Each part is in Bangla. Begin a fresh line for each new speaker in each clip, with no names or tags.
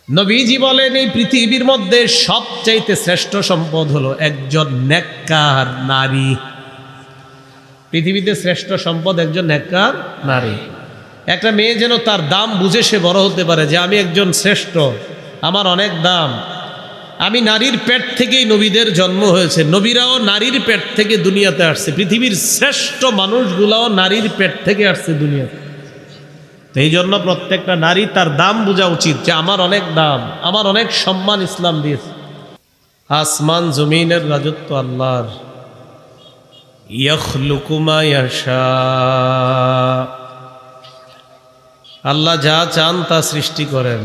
নবীজি বলেন এই পৃথিবীর মধ্যে সবচাইতে শ্রেষ্ঠ সম্পদ হলো একজন নেককার নারী। পৃথিবীতে শ্রেষ্ঠ সম্পদ একজন নেককার নারী। একটা মেয়ে যেন তার দাম বুঝে সে বড় হতে পারে, যে আমি একজন শ্রেষ্ঠ, আমার অনেক দাম। আমি নারীর পেট থেকেই নবীদের জন্ম হয়েছে, নবীরাও নারীর পেট থেকে দুনিয়াতে আসছে, পৃথিবীর শ্রেষ্ঠ মানুষগুলাও নারীর পেট থেকে আসছে দুনিয়াতে। তো এই জন্য প্রত্যেকটা নারী তার দাম বোঝা উচিত, যে আমার অনেক দাম, আমার অনেক সম্মান ইসলাম দিয়েছে। আসমান জমিনের রাজত্ব আল্লাহর। ইয়াখলুকু মা ইয়াশা, আল্লাহ যা চান তা সৃষ্টি করেন।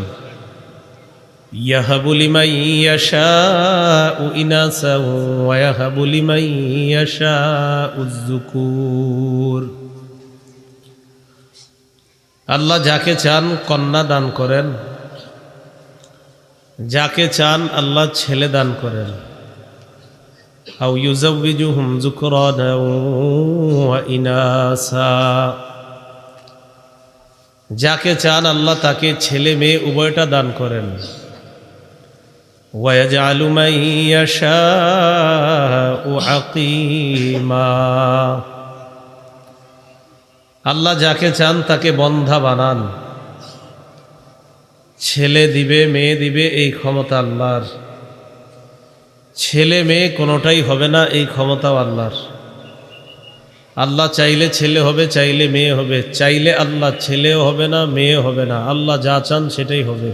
ইয়াহাবু লিমান ইয়াশাউ ইনাসা ওয়া ইয়াহাবু লিমান ইয়াশাউ যুকুর। আল্লাহ যাকে চান কন্যা দান করেন, যাকে চান আল্লাহ ছেলে দান করেন। আও ইউযাওয়িজুহুম যুকরানা ওয়া ইনাসা, যাকে চান আল্লাহ তাকে ছেলে মেয়ে উভয়টা দান করেন। ওয়া ইয়াজআলু মান ইয়াশাউ আকিমা, আল্লাহ যাকে চান তাকে বন্ধা বানান। ছেলে দিবে মেয়ে দিবে এই ক্ষমতা আল্লাহর। ছেলে মেয়ে কোনোটাই হবে না, এই ক্ষমতাও আল্লাহর। আল্লাহ চাইলে ছেলে হবে, চাইলে মেয়ে হবে, চাইলে আল্লাহ ছেলেও হবে না মেয়ে হবে না, আল্লাহ যা চান সেটাই হবে।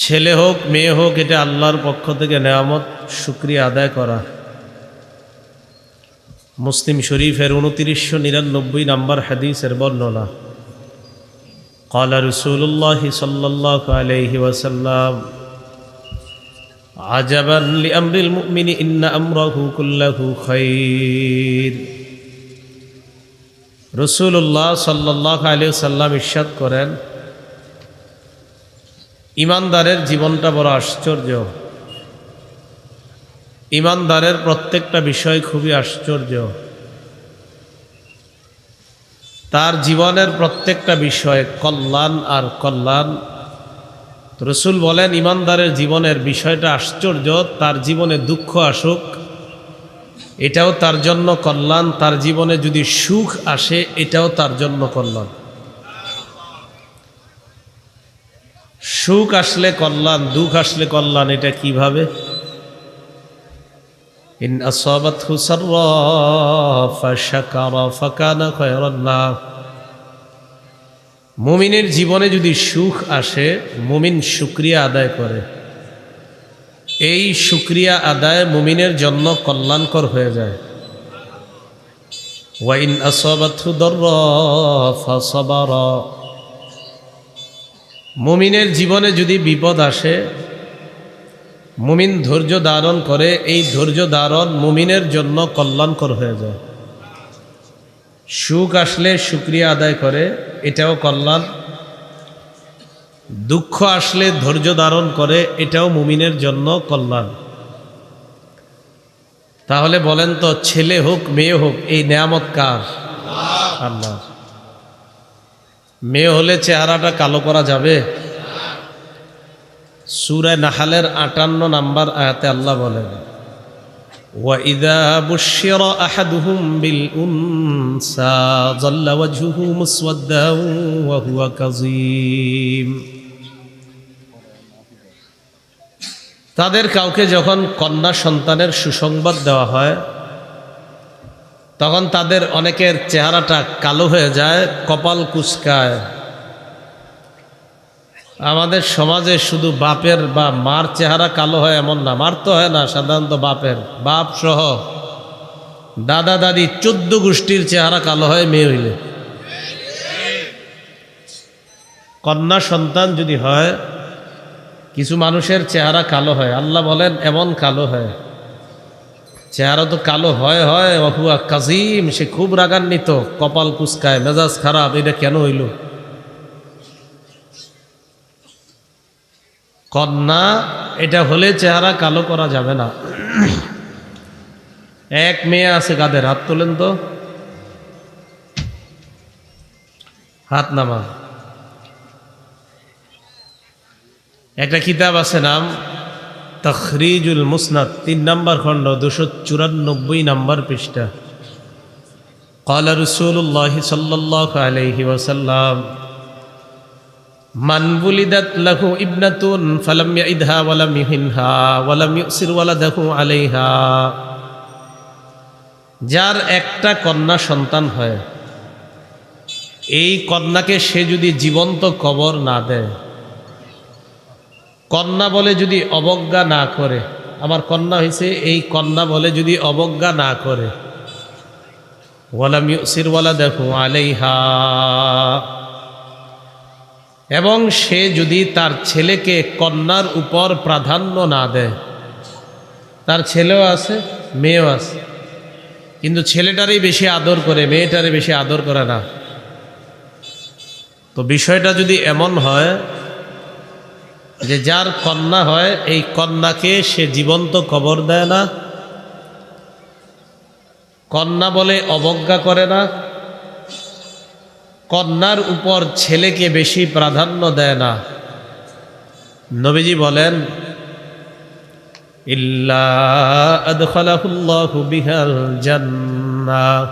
ছেলে হোক মেয়ে হোক, এটা আল্লাহর পক্ষ থেকে নেয়ামত, শুকরিয়া আদায় করা। মুসলিম শরীফের 2999 নম্বর হাদিসের বর্ণনা। قال رسول الله صلى الله عليه وسلم عجبا لأمر المؤمن إن أمره كله خير। রাসূলুল্লাহ সাল্লাল্লাহু আলাইহি ওয়াসাল্লাম ইরশাদ করেন, ইমানদারের জীবনটা বড় আশ্চর্য। ইমানদারের প্রত্যেকটা বিষয় খুবই আশ্চর্য। তার জীবনের প্রত্যেকটা বিষয় কল্যাণ আর কল্যাণ। রাসূল বলেন, ইমানদারের জীবনের বিষয়টা আশ্চর্য। তার জীবনে দুঃখ আসুক, এটাও তার জন্য কল্যাণ। তার জীবনে যদি সুখ আসে, এটাও তার জন্য কল্যাণ। সুখ আসলে কল্যাণ, দুঃখ আসলে কল্যাণ, এটা কিভাবে? ইন আসাবাতহু সাররা ফাশাকারা ফাকানা খায়রান লাহু। মুমিনের জীবনে যদি সুখ আসে, মুমিন শুকরিয়া আদায় করে, এই শুকরিয়া আদায় মুমিনের জন্য কল্যাণকর হয়ে যায়। ওয়া ইন আসাবাতহু দাররা ফাসাবারা। মুমিনের জীবনে যদি বিপদ আসে, মুমিন ধৈর্য ধারণ করে, এই ধৈর্য ধারণ মুমিনের জন্য কল্যাণকর হয়ে যায়। সুখ আসলে শুকরিয়া আদায় করে, এটাও কল্যাণ। দুঃখ আসলে ধৈর্য ধারণ করে, এটাও মুমিনের জন্য কল্যাণ। তাহলে বলেন তো, ছেলে হোক মেয়ে হোক, এই নেয়ামত কার? আল্লাহ। মেয়ে হলে চেহারাটা কালো করা যাবে? সূরা নাহলের 58 নম্বর আয়াতে আল্লাহ বলেন, وَإِذَا بُشِّرَ أَحَدُهُم بِالْأُنثَىٰ ظَلَّ وَجْهُهُ مُسْوَدًّا وَهُوَ كَظِيمٌ। তাদের কাউকে যখন কন্যা সন্তানের সুসংবাদ দেওয়া হয়, তখন তাদের অনেকের চেহারাটা কালো হয়ে যায়, কপাল কুঁচকায়। আমাদের সমাজে শুধু বাপের বা মার চেহারা কালো হয় এমন না, মার তো হয় না, সাধারণত বাপের, বাপ সহ দাদা দাদি 14 গোষ্ঠীর চেহারা কালো হয় মেয়ে হইলে। কন্যা সন্তান যদি হয়, কিছু মানুষের চেহারা কালো হয়। আল্লাহ বলেন, এমন কালো হয়, চেহারা তো কালো হয় হয়, ওহুয়া কাজিম, সে খুব রাগান্বিত, কপাল কুঁচকায়, মেজাজ খারাপ। এটা কেন হইল? কন্যা এটা হলে চেহারা কালো করা যাবে না। এক মেয়ে আছে, কাদের হাত তোলেন তো। হাত নামা। একটা কিতাব আছে নাম তখরিজুল মুসনাদ, 3 নম্বর খণ্ড, 294 নম্বর পৃষ্ঠা। ক্বালা রাসূলুল্লাহ সাল্লাল্লাহু আলাইহি ওয়াসাল্লাম মান বুলিদাত লাহু ইবনাতুন ফালাম ইয়াইদহা ওয়ালাম ইহিনহা ওয়ালাম ইউসির ওয়ালাদাহু আলাইহা, যার একটা কন্যা সন্তান হয়, এই কন্যাকে সে যদি জীবন্ত কবর না দেয়, কন্যা বলে যদি অবজ্ঞা না করে, আমার কন্যা হয়েছে এই কন্যা বলে যদি অবজ্ঞা না করে, ওয়ালাম ইউসির ওয়ালাদাহু আলাইহা, এবং সে যদি তার ছেলেকে কন্যার উপর প্রাধান্য না দেয়, তার ছেলেও আছে মেয়েও আছে, কিন্তু ছেলেটারই বেশি আদর করে, মেয়েটারে বেশি আদর করে না, তো বিষয়টা যদি এমন হয় যে যার কন্যা হয় এই কন্যাকে সে জীবন্ত কবর দেয় না, কন্যা বলে অবজ্ঞা করে না, কন্যার উপর ছেলেকে বেশি প্রাধান্য দেয় না, নবীজি বলেন ইল্লা আদখালাহুল্লাহু বিহাল জান্নাহ,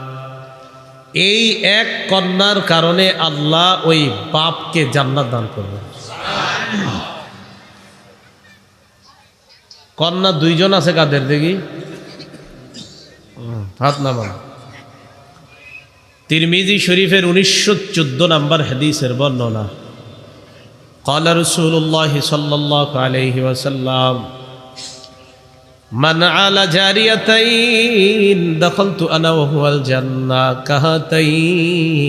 এই এক কন্যার কারণে আল্লাহ ওই বাপকে জান্নাত দান করবেন। কন্যা 2 জন আছে, কাদের দেখি হাত নামান। তিরমিজি শরীফের 1914 নম্বর হাদিসের বর্ণনা, ক্বালা রাসূলুল্লাহ সাল্লাল্লাহু আলাইহি ওয়াসাল্লাম মান আলা জারিয়াতাইন দাখালতু আনা ওয়া হুয়াল জান্নাহ কাহাতাইন,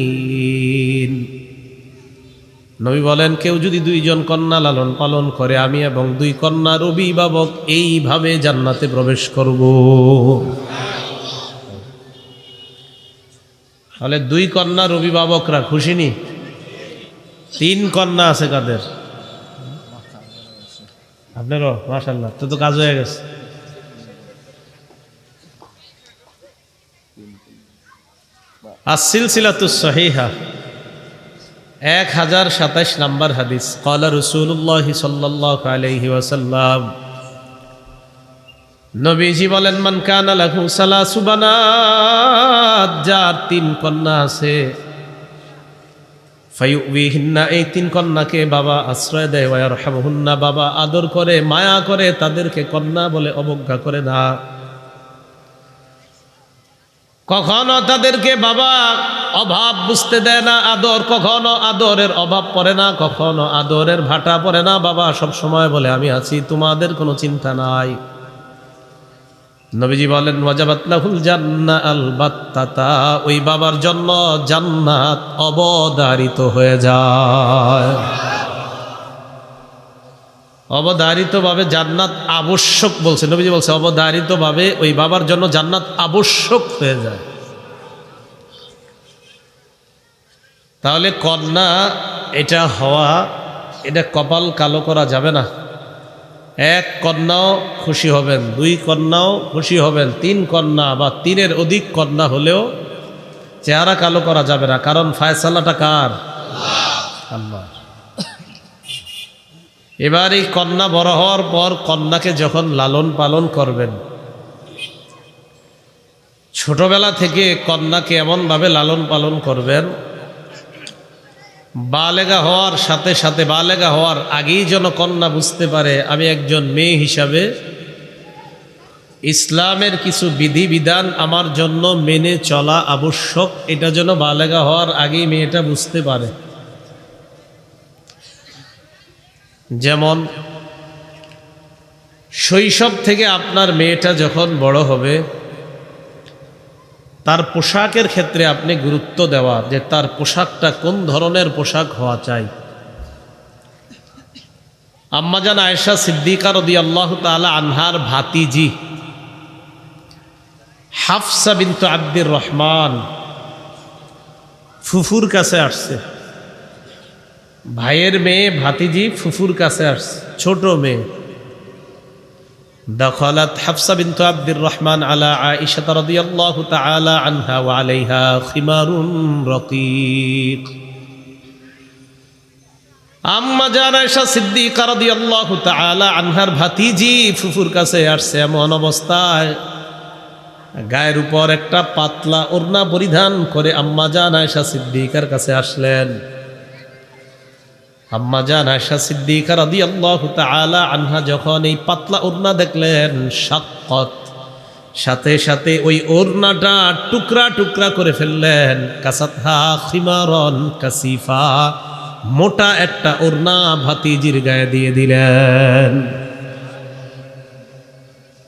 নবী বলেন কেউ যদি 2 জন কন্যা লালন পালন করে, আমি এবং 2 কন্যার অভিভাবক এইভাবে জান্নাতে প্রবেশ করব। তাহলে 2 কন্যার অভিভাবকরা খুশি নি? 3 কন্যা আছে কাদের? আপনারও মাশাআল্লাহ, তো কাজ হয়ে গেছে। আস-সিলসিলাতুস সহিহা 1027 নম্বর হাদিস, ক্বালা রাসূলুল্লাহ সাল্লাল্লাহু আলাইহি ওয়াসাল্লাম, নবীজি বলেন মান কানা লাহু সালাসু বানাত, যার 3 কন্যা আছে, ফায়ুবিহিন্না, এই 3 কন্যাকে বাবা আশ্রয় দেয়, ওয়া ইয়ারহামুহুন্না, বাবা আদর করে মায়া করে, তাদেরকে কন্যা বলে অবজ্ঞা করে না, কখনো তাদেরকে বাবা অভাব বুঝতে দেয় না, আদর, কখনো আদরের অভাব পড়ে না, কখনো আদরের ভাটা পড়ে না, বাবা সব সময় বলে আমি আছি, তোমাদের কোনো চিন্তা নাই। নবীজি বলেন ওয়াজাবাত লাহুল জান্নাহ আলবাত্তাতা, ওই বাবার জন্য জান্নাত অবধারিত হয়ে যায়। অবধারিতভাবে জান্নাত আবশ্যক বলছে, নবীজি বলছে অবধারিতভাবে ওই বাবার জন্য জান্নাত আবশ্যক হয়ে যায়। তাহলে কন্যা এটা হওয়া, এটা কপাল কালো করা যাবে না। 1 কন্যাও খুশি হবেন, 2 কন্যাও খুশি হবেন, 3 কন্যা বা 3-এর অধিক কন্যা হলেও চেহারা কালো করা যাবে না, কারণ ফায়সালাটা কার? আল্লাহ। এবার এই কন্যা বড় হওয়ার পর কন্যাকে যখন লালন পালন করবেন, ছোটবেলা থেকে কন্যাকে এমনভাবে লালন পালন করবেন, বালেগা হওয়ার সাথে সাথে, বালেগা হওয়ার আগেই যেন কন্যা বুঝতে পারে আমি একজন মেয়ে হিসাবে ইসলামের কিছু বিধিবিধান আমার জন্য মেনে চলা আবশ্যক, এটা যেন বালেগা হওয়ার আগেই মেয়েটা বুঝতে পারে। যেমন শৈশব থেকে আপনার মেয়েটা যখন বড় হবে, তার পোশাকের ক্ষেত্রে আপনি গুরুত্ব দেওয়া, যে তার পোশাকটা কোন ধরনের পোশাক হওয়া চাই। আম্মাজান আয়েশা সিদ্দিকা রাদিয়াল্লাহু তাআলা আনহার ভাতিজি হাফসা বিনতু আব্দুর রহমান ফুফুর কাছে আসছে, ভাইয়ের মেয়ে ভাতিজি ফুফুর কাছে আসছে, ছোট মেয়ে। দখলাত হাফসা বিনতু আব্দুর রহমান আলা আয়েশা রাদিয়াল্লাহু তাআলা আনহা ওয়া আলাইহা খিমারুন রাকীক। আম্মা জান আয়েশা সিদ্দিকা রাদিয়াল্লাহু তাআলা আনহার ভাতিজি ফুফুর কাছে আসছে এমন অবস্থায়, গায়ের উপর একটা পাতলা ওড়না পরিধান করে আম্মা জান আয়েশা সিদ্দিকার কাছে আসলেন। আম্মা জান আয়েশা সিদ্দিকা রাদিয়াল্লাহু তাআলা আনহা যখন এই পাতলা ওড়না দেখলেন, শাক্কাত, সাথে সাথে ওই ওড়নাটা টুকরা টুকরা করে ফেললেন। কাসাতহা খিমারন কাসিফা, মোটা একটা ওড়না ভাতিজির গায়ে দিয়ে দিলেন।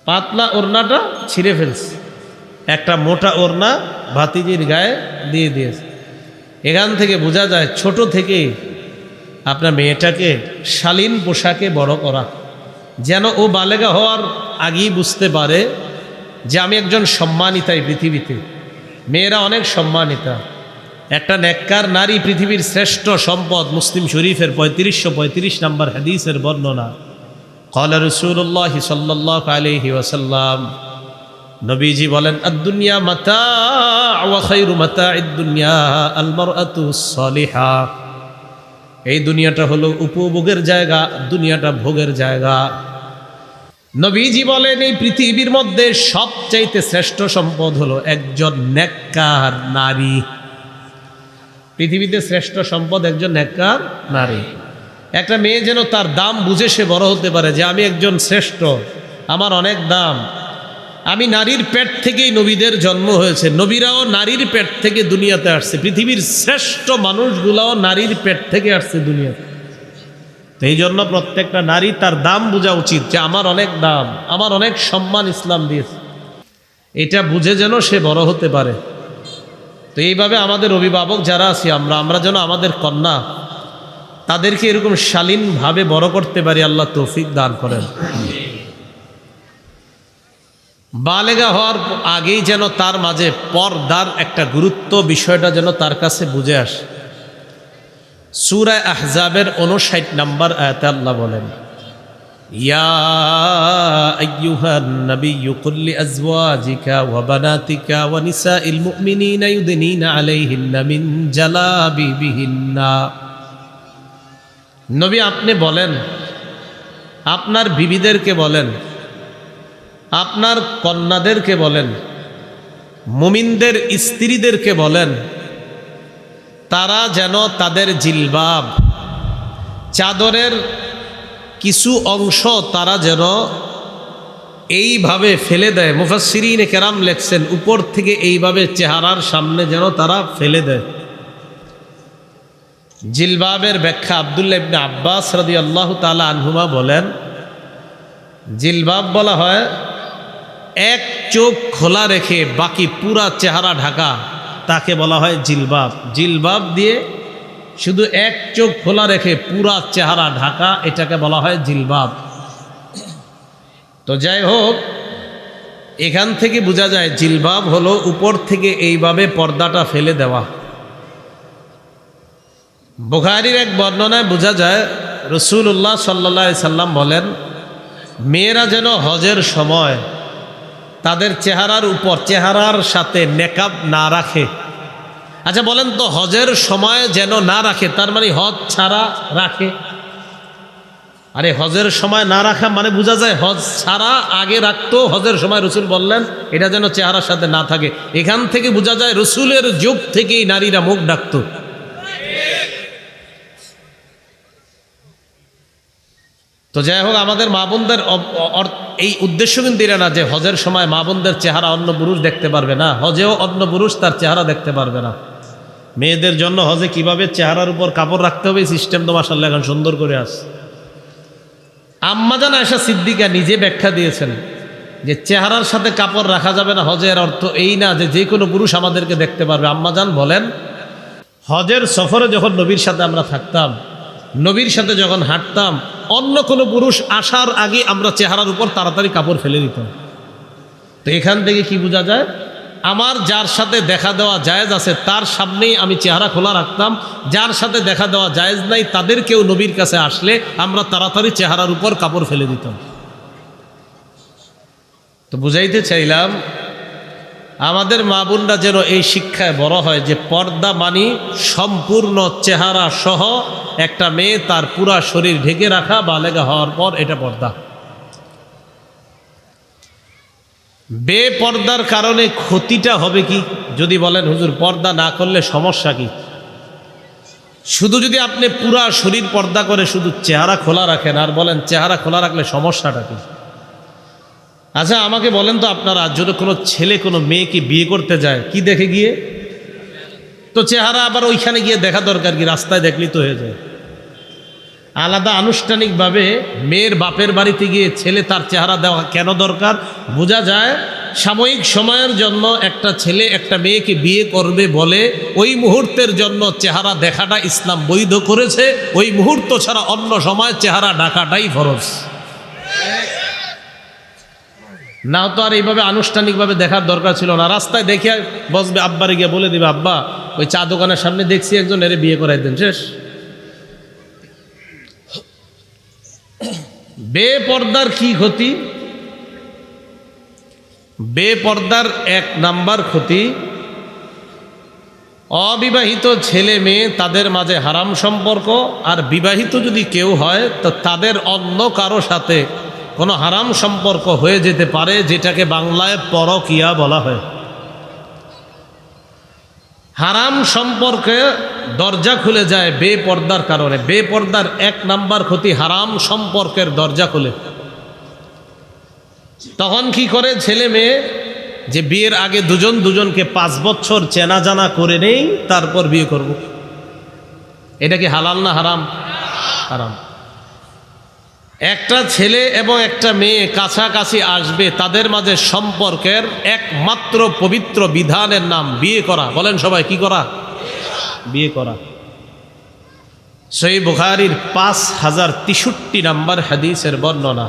পাতলা ওড়নাটা ছিঁড়ে ফেলছে, একটা মোটা ওড়না ভাতিজির গায়ে দিয়ে দিয়েছে। এখান থেকে বোঝা যায় ছোট থেকে আপনার মেয়েটাকে শালীন পোশাকে বড় করা, যেন ও বালেগা হওয়ার আগেই বুঝতে পারে যে আমি একজন সম্মানিতাই পৃথিবীতে। মেয়েরা অনেক সম্মানিতা। একটা নেককার নারী পৃথিবীর শ্রেষ্ঠ সম্পদ। মুসলিম শরীফের 3535 নম্বর হাদিসের বর্ণনা। ক্বালা রাসূলুল্লাহ সাল্লাল্লাহু আলাইহি ওয়াসাল্লাম, নবীজি বলেন, আদ-দুনিয়া মাতা ওয়া খায়রু মাতা'id দুনিয়া আল মারআতু সালিহা। এই দুনিয়াটা হলো উপভোগের জায়গা, দুনিয়াটা ভোগের জায়গা। নবীজি বলেন, এই পৃথিবীর মধ্যে সবচাইতে শ্রেষ্ঠ সম্পদ হলো একজন নেককার নারী। পৃথিবীতে শ্রেষ্ঠ সম্পদ একজন নেককার নারী। একটা মেয়ে যেন তার দাম বুঝে সে বড় হতে পারে, যে আমি একজন শ্রেষ্ঠ, আমার অনেক দাম। আমি নারীর পেট থেকেই নবীদের জন্ম হয়েছে, নবীরাও নারীর পেট থেকে দুনিয়াতে আসছে, পৃথিবীর শ্রেষ্ঠ মানুষগুলাও নারীর পেট থেকে আসছে দুনিয়াতে। তো এই জন্য প্রত্যেকটা নারী তার দাম বোঝা উচিত, যে আমার অনেক দাম, আমার অনেক সম্মান ইসলাম দিয়েছে। এটা বুঝে যেন সে বড় হতে পারে। তো এইভাবে আমাদের অভিভাবক যারা আছি আমরা যেন আমাদের কন্যা তাদেরকে এরকম শালীনভাবে বড় করতে পারি। আল্লাহ তৌফিক দান করেন। বালেগা হওয়ার আগেই যেন তার মাঝে পর্দার একটা গুরুত্ব বিষয়টা যেন তার কাছে বুঝে আসে। সূরা আহজাবের 59 নম্বর আয়াতে আল্লাহ বলেন, ইয়া আইয়ুহান নাবিয়্যু কুল লিআজওয়াজিকা ওয়া বানাতিকা ওয়া নিসাইল মুমিনিনা ইউদনিনা আলাইহিন্না মিন জালাবিবিহিন্না। নবী আপনি বলেন, আপনার বিবিদেরকে বলেন, আপনার কন্যাদেরকে বলেন, মুমিনদের স্ত্রীদেরকে বলেন, তারা যেন তাদের জিলবাব, চাদরের কিছু অংশ তারা যেন এইভাবে ফেলে দেয়। মুফাসসিরিনে কেরাম লেখছেন, উপর থেকে এইভাবে চেহারার সামনে যেন তারা ফেলে দেয়। জিলবাবের ব্যাখ্যা আব্দুল্লাহ ইবনে আব্বাস রাদিয়াল্লাহু তাআলা আনহুমা বলেন, জিলবাব বলা হয় এক চোখ খোলা রেখে বাকি পুরা চেহারা ঢাকা, তাকে বলা হয় জিলবাব। জিলবাব দিয়ে শুধু এক চোখ খোলা রেখে পুরা চেহারা ঢাকা, এটাকে বলা হয় জিলবাব। তো যাই হোক, এখান থেকে বোঝা যায় জিলবাব হলো উপর থেকে এইভাবে পর্দাটা ফেলে দেওয়া। বুখারীর এক বর্ণনায় বোঝা যায়, রাসূলুল্লাহ সাল্লাল্লাহু আলাইহি সাল্লাম বলেন, মেয়েরা যেন হজের সময় তাদের চেহারার উপর, চেহারার সাথে নেকাব না রাখে। আচ্ছা বলেন তো, হজের সময় যেন না রাখে, তার মানে হজ ছাড়া রাখে? আরে হজের সময় না রাখা মানে বোঝা যায় হজ ছাড়া আগে রাখতো, হজের সময় রসুল বললেন এটা যেন চেহারার সাথে না থাকে। এখান থেকে বোঝা যায় রসুলের যুগ থেকেই নারীরা মুখ ঢাকত। তো যাই হোক, আমাদের মা বোনদের এই উদ্দেশ্য কিন্তু এটা না যে হজের সময় মা বোনদের চেহারা অন্য পুরুষ দেখতে পারবে না, হজেও অন্য পুরুষ তার চেহারা দেখতে পারবে না। মেয়েদের জন্য হজে কিভাবে চেহারার উপর কাপড় রাখতে হবে সিস্টেম তো মাশাআল্লাহ এখন সুন্দর করে আসে। আম্মা জান আয়েশা সিদ্দিকা নিজে ব্যাখ্যা দিয়েছেন যে চেহারার সাথে কাপড় রাখা যাবে না, হজের অর্থ এই না যে যে কোনো পুরুষ আমাদেরকে দেখতে পারবে। আম্মা জান বলেন, হজের সফরে যখন নবীর সাথে আমরা থাকতাম, নবীর সাথে যখন হাঁটতাম, অন্য কোনো পুরুষ আসার আগে আমরা চেহারার উপর তাড়াতাড়ি কাপড় ফেলে দিতাম। তো এখান থেকে কি বোঝা যায়, আমার যার সাথে দেখা দেওয়া জায়েজ আছে তার সামনেই আমি চেহারা খোলা রাখতাম, যার সাথে দেখা দেওয়া জায়েজ নাই তাদেরকেও নবীর কাছে আসলে আমরা তাড়াতাড়ি চেহারার উপর কাপড় ফেলে দিতাম। তো বুঝাইতে চাইলাম, আমাদের মা বোনরা যেন এই শিক্ষায় বড় হয় যে পর্দা মানি সম্পূর্ণ চেহারা সহ একটা মেয়ে তার পুরা শরীর ঢেকে রাখা, বালেগা হওয়ার পর এটা পর্দা। বেপর্দার কারণে ক্ষতিটা হবে কি? যদি বলেন হুজুর পর্দা না করলে সমস্যা কি? শুধু যদি আপনি পুরা শরীর পর্দা করে শুধু চেহারা খোলা রাখেন আর বলেন চেহারা খোলা রাখলে সমস্যাটা কি? আচ্ছা আমাকে বলেন তো আপনারা, যদি কোনো ছেলে কোনো মেয়েকে বিয়ে করতে যায় কি দেখে গিয়ে? তো চেহারা আবার ওইখানে গিয়ে দেখা দরকার কি? রাস্তায় দেখলেই তো হয়ে যায়। আলাদা আনুষ্ঠানিকভাবে মেয়ের বাপের বাড়িতে গিয়ে ছেলে তার চেহারা দেওয়া কেন দরকার? বোঝা যায় সাময়িক সময়ের জন্য একটা ছেলে একটা মেয়েকে বিয়ে করবে বলে ওই মুহূর্তের জন্য চেহারা দেখাটা ইসলাম বৈধ করেছে। ওই মুহূর্ত ছাড়া অন্য সময় চেহারা ঢাকাটাই ফরজ। না তো আর এইভাবে আনুষ্ঠানিকভাবে দেখার দরকার ছিল না। রাস্তায় দেখে বসবে, আব্বারে গিয়ে বলে দিবে আব্বা ওই চা দোকানের সামনে দেখছি একজন, এর বিয়ে করাই দেন, শেষ। বেপর্দার কি ক্ষতি? বেপর্দার এক নাম্বার ক্ষতি, অবিবাহিত ছেলে মেয়ে তাদের মাঝে হারাম সম্পর্ক, আর বিবাহিত যদি কেউ হয় তো তাদের অন্য কারো সাথে কোনো হারাম সম্পর্ক হয়ে যেতে পারে, যেটাকে বাংলায় পরকিয়া বলা হয়। হারাম সম্পর্কে দরজা খুলে যায় বেপর্দার কারণে। বেপর্দার এক নাম্বার ক্ষতি, হারাম সম্পর্কের দরজা খুলে। তখন কি করে ছেলে মেয়ে? যে বিয়ের আগে দুজন দুজনকে 5 বছর চেনা জানা করে নেই, তারপর বিয়ে করব। এটা কি হালাল না হারাম? হারাম। একটা ছেলে এবং একটা মেয়ে কাছাকাছি আসবে, তাদের মাঝে সম্পর্কের একমাত্র পবিত্র বিধানের নাম বিয়ে করা। বলেন সবাই, কি করা? বিয়ে করা। সহিহ বুখারীর 5063 নম্বর হাদিসের বর্ণনা।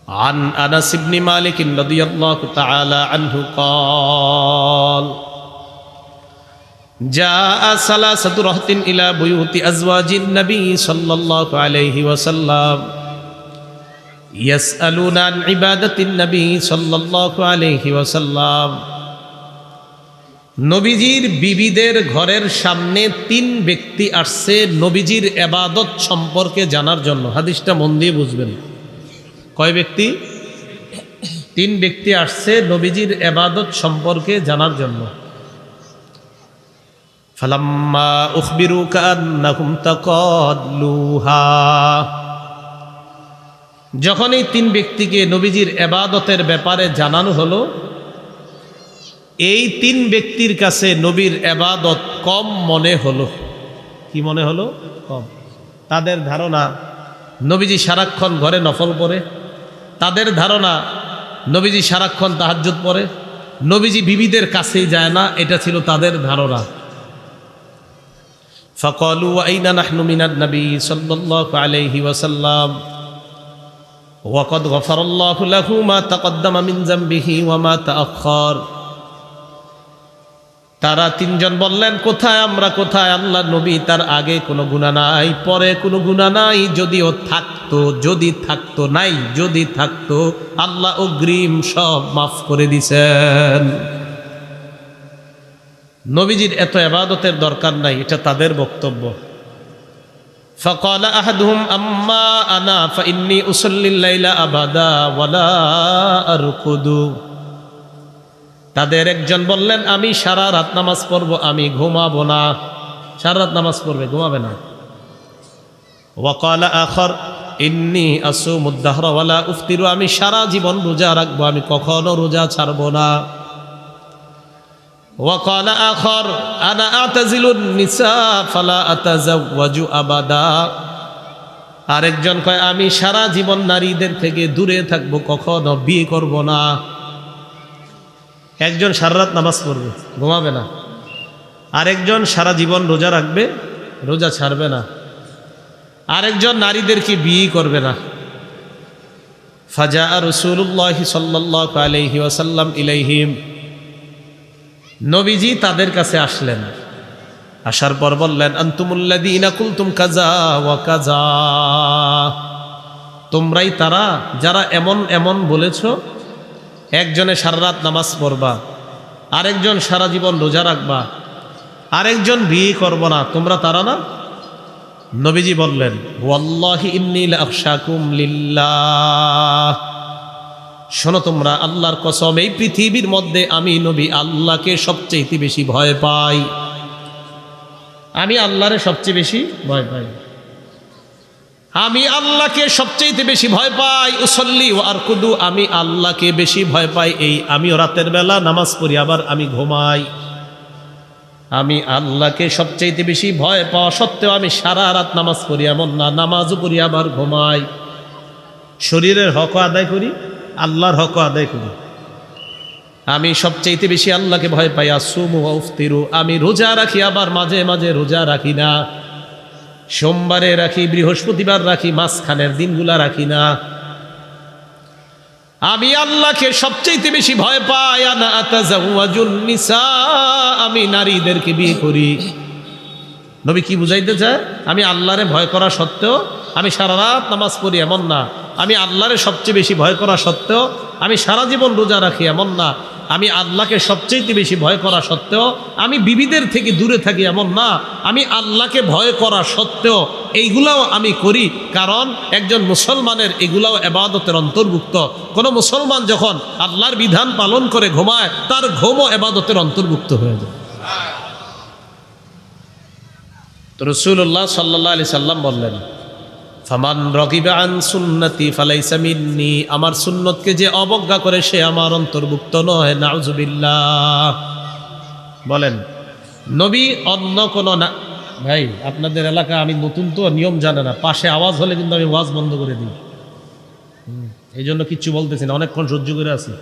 عن أنس بن مالك رضي الله تعالى عنه قال جاء ثلاثة رهط إلى بيوت أزواج النبي صلى الله عليه وسلم يسألون عن عبادة النبي صلى الله عليه وسلم। নবীজির বিবিদের ঘরের সামনে 3 ব্যক্তি আসছে নবীজির ইবাদত সম্পর্কে জানার জন্য। হাদিসটা মন দিয়ে বুঝবেন। কয় ব্যক্তি? 3 ব্যক্তি আসছে নবীজির ইবাদত সম্পর্কে জানার জন্য। ফালাম্মা উখবিরু কান্নাহুম তাকাল্লুহা, যখন এই 3 ব্যক্তিকে নবীজির ইবাদতের ব্যাপারে জানানো হলো, এই 3 ব্যক্তির কাছে নবীর ইবাদত কম মনে হলো। কি মনে হলো? কম। তাদের ধারণা নবীজি সারাক্ষণ ঘরে নফল পড়ে, তাদের ধারণা নবীজি সারাক্ষণ তাহাজ্জুদ পড়ে, নবীজি বিবিদের কাছেই যায় না, এটা ছিল তাদের ধারণা। ফাকালু আইনা নাহনু মিনান নবী সাল্লাল্লাহু আলাইহি ওয়াসাল্লাম ওয়া ক্বাদ গফারাল্লাহু লাহু মা তাকদ্দামা মিন যামবিহি ওয়া মা তাআখার। তারা 3 জন বললেন, কোথায় আমরা, কোথায় আল্লাহর নবী? তার আগে কোনো গুনাহ নাই, পরে কোনো গুনাহ নাই। যদিও থাকতো, যদি থাকতো, নাই যদি থাকতো, আল্লাহ অগ্রিম সব মাফ করে দিছেন। নবীজির এত ইবাদতের দরকার নাই, এটা তাদের বক্তব্য। ফাকালা আহাদুহুম আম্মা আনা ফাইন্নী উসাল্লিল লাইলা আবাদা ওয়ালা আরকুদু। তাদের একজন বললেন, আমি সারা রাত নামাজ পড়বো, আমি ঘুমাবো না। সারা রাত নামাজ পড়বে, ঘুমাবে না। ওয়াকালা আখর ইন্নী আসুমুদ দাহরা ওয়ালা উফতিরু, আমি সারা জীবন রোজা রাখবো, আমি কখনো রোজা ছাড়বো না। ওয়াকালা আখর আনা আতাজিলুন নিসা ফালা আতাজাওয়াজু আবাদা। আরেকজন কয়, আমি সারা জীবন নারীদের থেকে দূরে থাকবো, কখনো বিয়ে করব না। একজন সারা রাত নামাজ পড়বে, ঘুমাবে না। আরেকজন সারা জীবন রোজা রাখবে, রোজা ছাড়বে না। আরেকজন নারীদেরকে বিয়ে করবে না। ফাজা রাসূলুল্লাহ সাল্লাল্লাহু আলাইহি ওয়াসাল্লাম ইলাইহিম, নবীজি তাদের কাছে আসলেন। আসার পর বললেন, আনতুমুল্লাযীনা কুলতুম কাযা ওয়া কাযা, তোমরাই তারা যারা এমন এমন বলেছো। একজনে সারা রাত নামাজ পড়বা, আরেকজন সারা জীবন রোজা রাখবা, আরেকজন বিয়ে করবো না, তোমরা তারা না? নবীজি বললেন ওয়াল্লাহি ইন্নী লাআখশাকুম লিল্লাহ, শোনো তোমরা, আল্লাহর কসম, এই পৃথিবীর মধ্যে আমি নবী আল্লাহকে সবচেয়ে বেশি ভয় পাই। আমি আল্লাহরে সবচেয়ে বেশি ভয় পাই, আমি আল্লাহকে সবচেয়ে বেশি ভয় পাই। উসল্লি ওয়া আরকুদু, আমি আল্লাহকে বেশি ভয় পাই। এই আমিও রাতের বেলা নামাজ পড়ি, আবার আমি ঘুমাই। আমি আল্লাহকে সবচেয়ে বেশি ভয় পাওয়া সত্ত্বেও আমি সারা রাত নামাজ পড়ি এমন না, নামাজও পড়ি আবার ঘুমাই। শরীরের হক আদায় করি, আল্লাহর হক আদায় করি। আমি সবচেয়ে বেশি আল্লাহকে ভয় পাই। আসুমু ওয়া উফতিরু, আমি রোজা রাখি, আবার মাঝে মাঝে রোজা রাখি না। সোমবারে রাখি, বৃহস্পতিবার রাখি, মাঝখানের দিনগুলা রাখি না। আমি আল্লাহকে সবচেয়ে বেশি ভয় পাই। আনা আতাজাওয়াজুন নিসা, আমি নারীদেরকে বিয়ে করি। নবী কি বুঝাইতে চায়? আমি আল্লাহরে ভয় করা সত্ত্বেও আমি সারা রাত নামাজ পড়ি এমন না, আমি আল্লাহরে সবচেয়ে বেশি ভয় করা সত্ত্বেও আমি সারা জীবন রোজা রাখি এমন না, আমি আল্লাহকে সবচেয়ে বেশি ভয় করা সত্ত্বেও আমি বিবিদের থেকে দূরে থাকি এমন না, আমি আল্লাহকে ভয় করা সত্ত্বেও এইগুলাও আমি করি। কারণ একজন মুসলমানের এগুলাও ইবাদতের অন্তর্ভুক্ত। কোনো মুসলমান যখন আল্লাহর বিধান পালন করে ঘুমায়, তার ঘুমও ইবাদতের অন্তর্ভুক্ত হয়ে যায়। তো রাসূলুল্লাহ সাল্লাল্লাহু আলাইহি সাল্লাম বললেন, ফামান রাগিবা আন সুন্নতি ফালাইসা মিন্নি, আমার সুন্নতকে যে অবজ্ঞা করে সে আমার অন্তর্ভুক্ত নয়। নাউজুবিল্লাহ। বলেন নবী অন্য কোনো না। ভাই আপনাদের এলাকা আমি নতুন তো, নিয়ম জানে না, পাশে আওয়াজ হলে কিন্তু আমি ওয়াজ বন্ধ করে দিই। এই জন্য কিচ্ছু বলতেছি না, অনেকক্ষণ সহ্য করে আছি।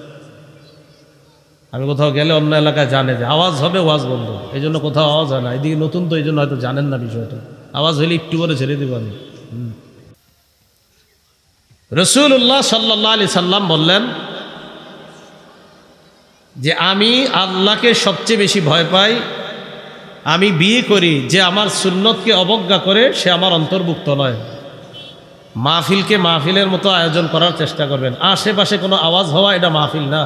আমি কোথাও গেলে অন্য এলাকায় জানে যে আওয়াজ হবে, ওয়াজ বন্ধ, এই জন্য কোথাও আওয়াজ হয় না। এদিকে নতুন তো, এই জন্য হয়তো জানেন না বিষয়টা। আওয়াজ হলে একটু করে ছেড়ে দেবো আমি। রাসূলুল্লাহ সাল্লাল্লাহু আলাইহি সাল্লাম বললেন যে আমি আল্লাহকে সবচেয়ে বেশি ভয় পাই, আমি বিয়ে করি, যে আমার সুন্নতকে অবজ্ঞা করে সে আমার অন্তর্ভুক্ত নয়। মাহফিলকে মাহফিলের মতো আয়োজন করার চেষ্টা করবেন। আশেপাশে কোনো আওয়াজ হওয়া এটা মাহফিল না।